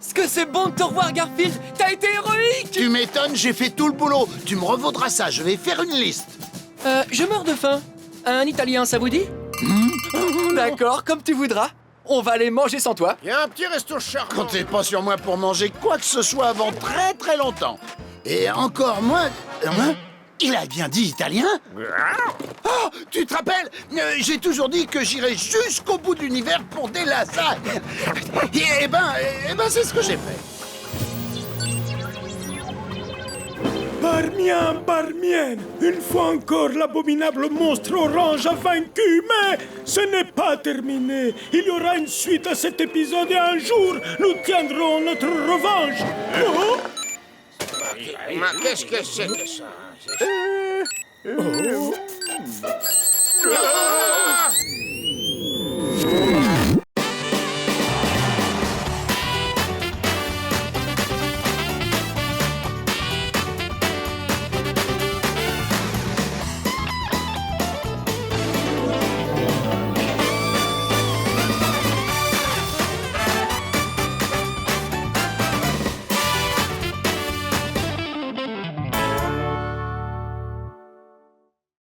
Est-ce que c'est bon de te revoir, Garfield? T'as été héroïque! Tu m'étonnes, j'ai fait tout le boulot. Tu me revaudras ça, je vais faire une liste. Je meurs de faim. Un italien, ça vous dit? D'accord, comme tu voudras. On va aller manger sans toi. Il y a un petit resto charmant. Comptez pas sur moi pour manger quoi que ce soit avant très très longtemps. Et encore moins... Hein? Il a bien dit italien? Oh, tu te rappelles? J'ai toujours dit que j'irais jusqu'au bout de l'univers pour des lasagnes. Eh ben, c'est ce que j'ai fait. Barmian, Barmienne, une fois encore l'abominable monstre orange a vaincu, mais ce n'est pas terminé. Il y aura une suite à cet épisode et un jour, nous tiendrons notre revanche. Oh? Mais qu'est-ce que c'est que ça?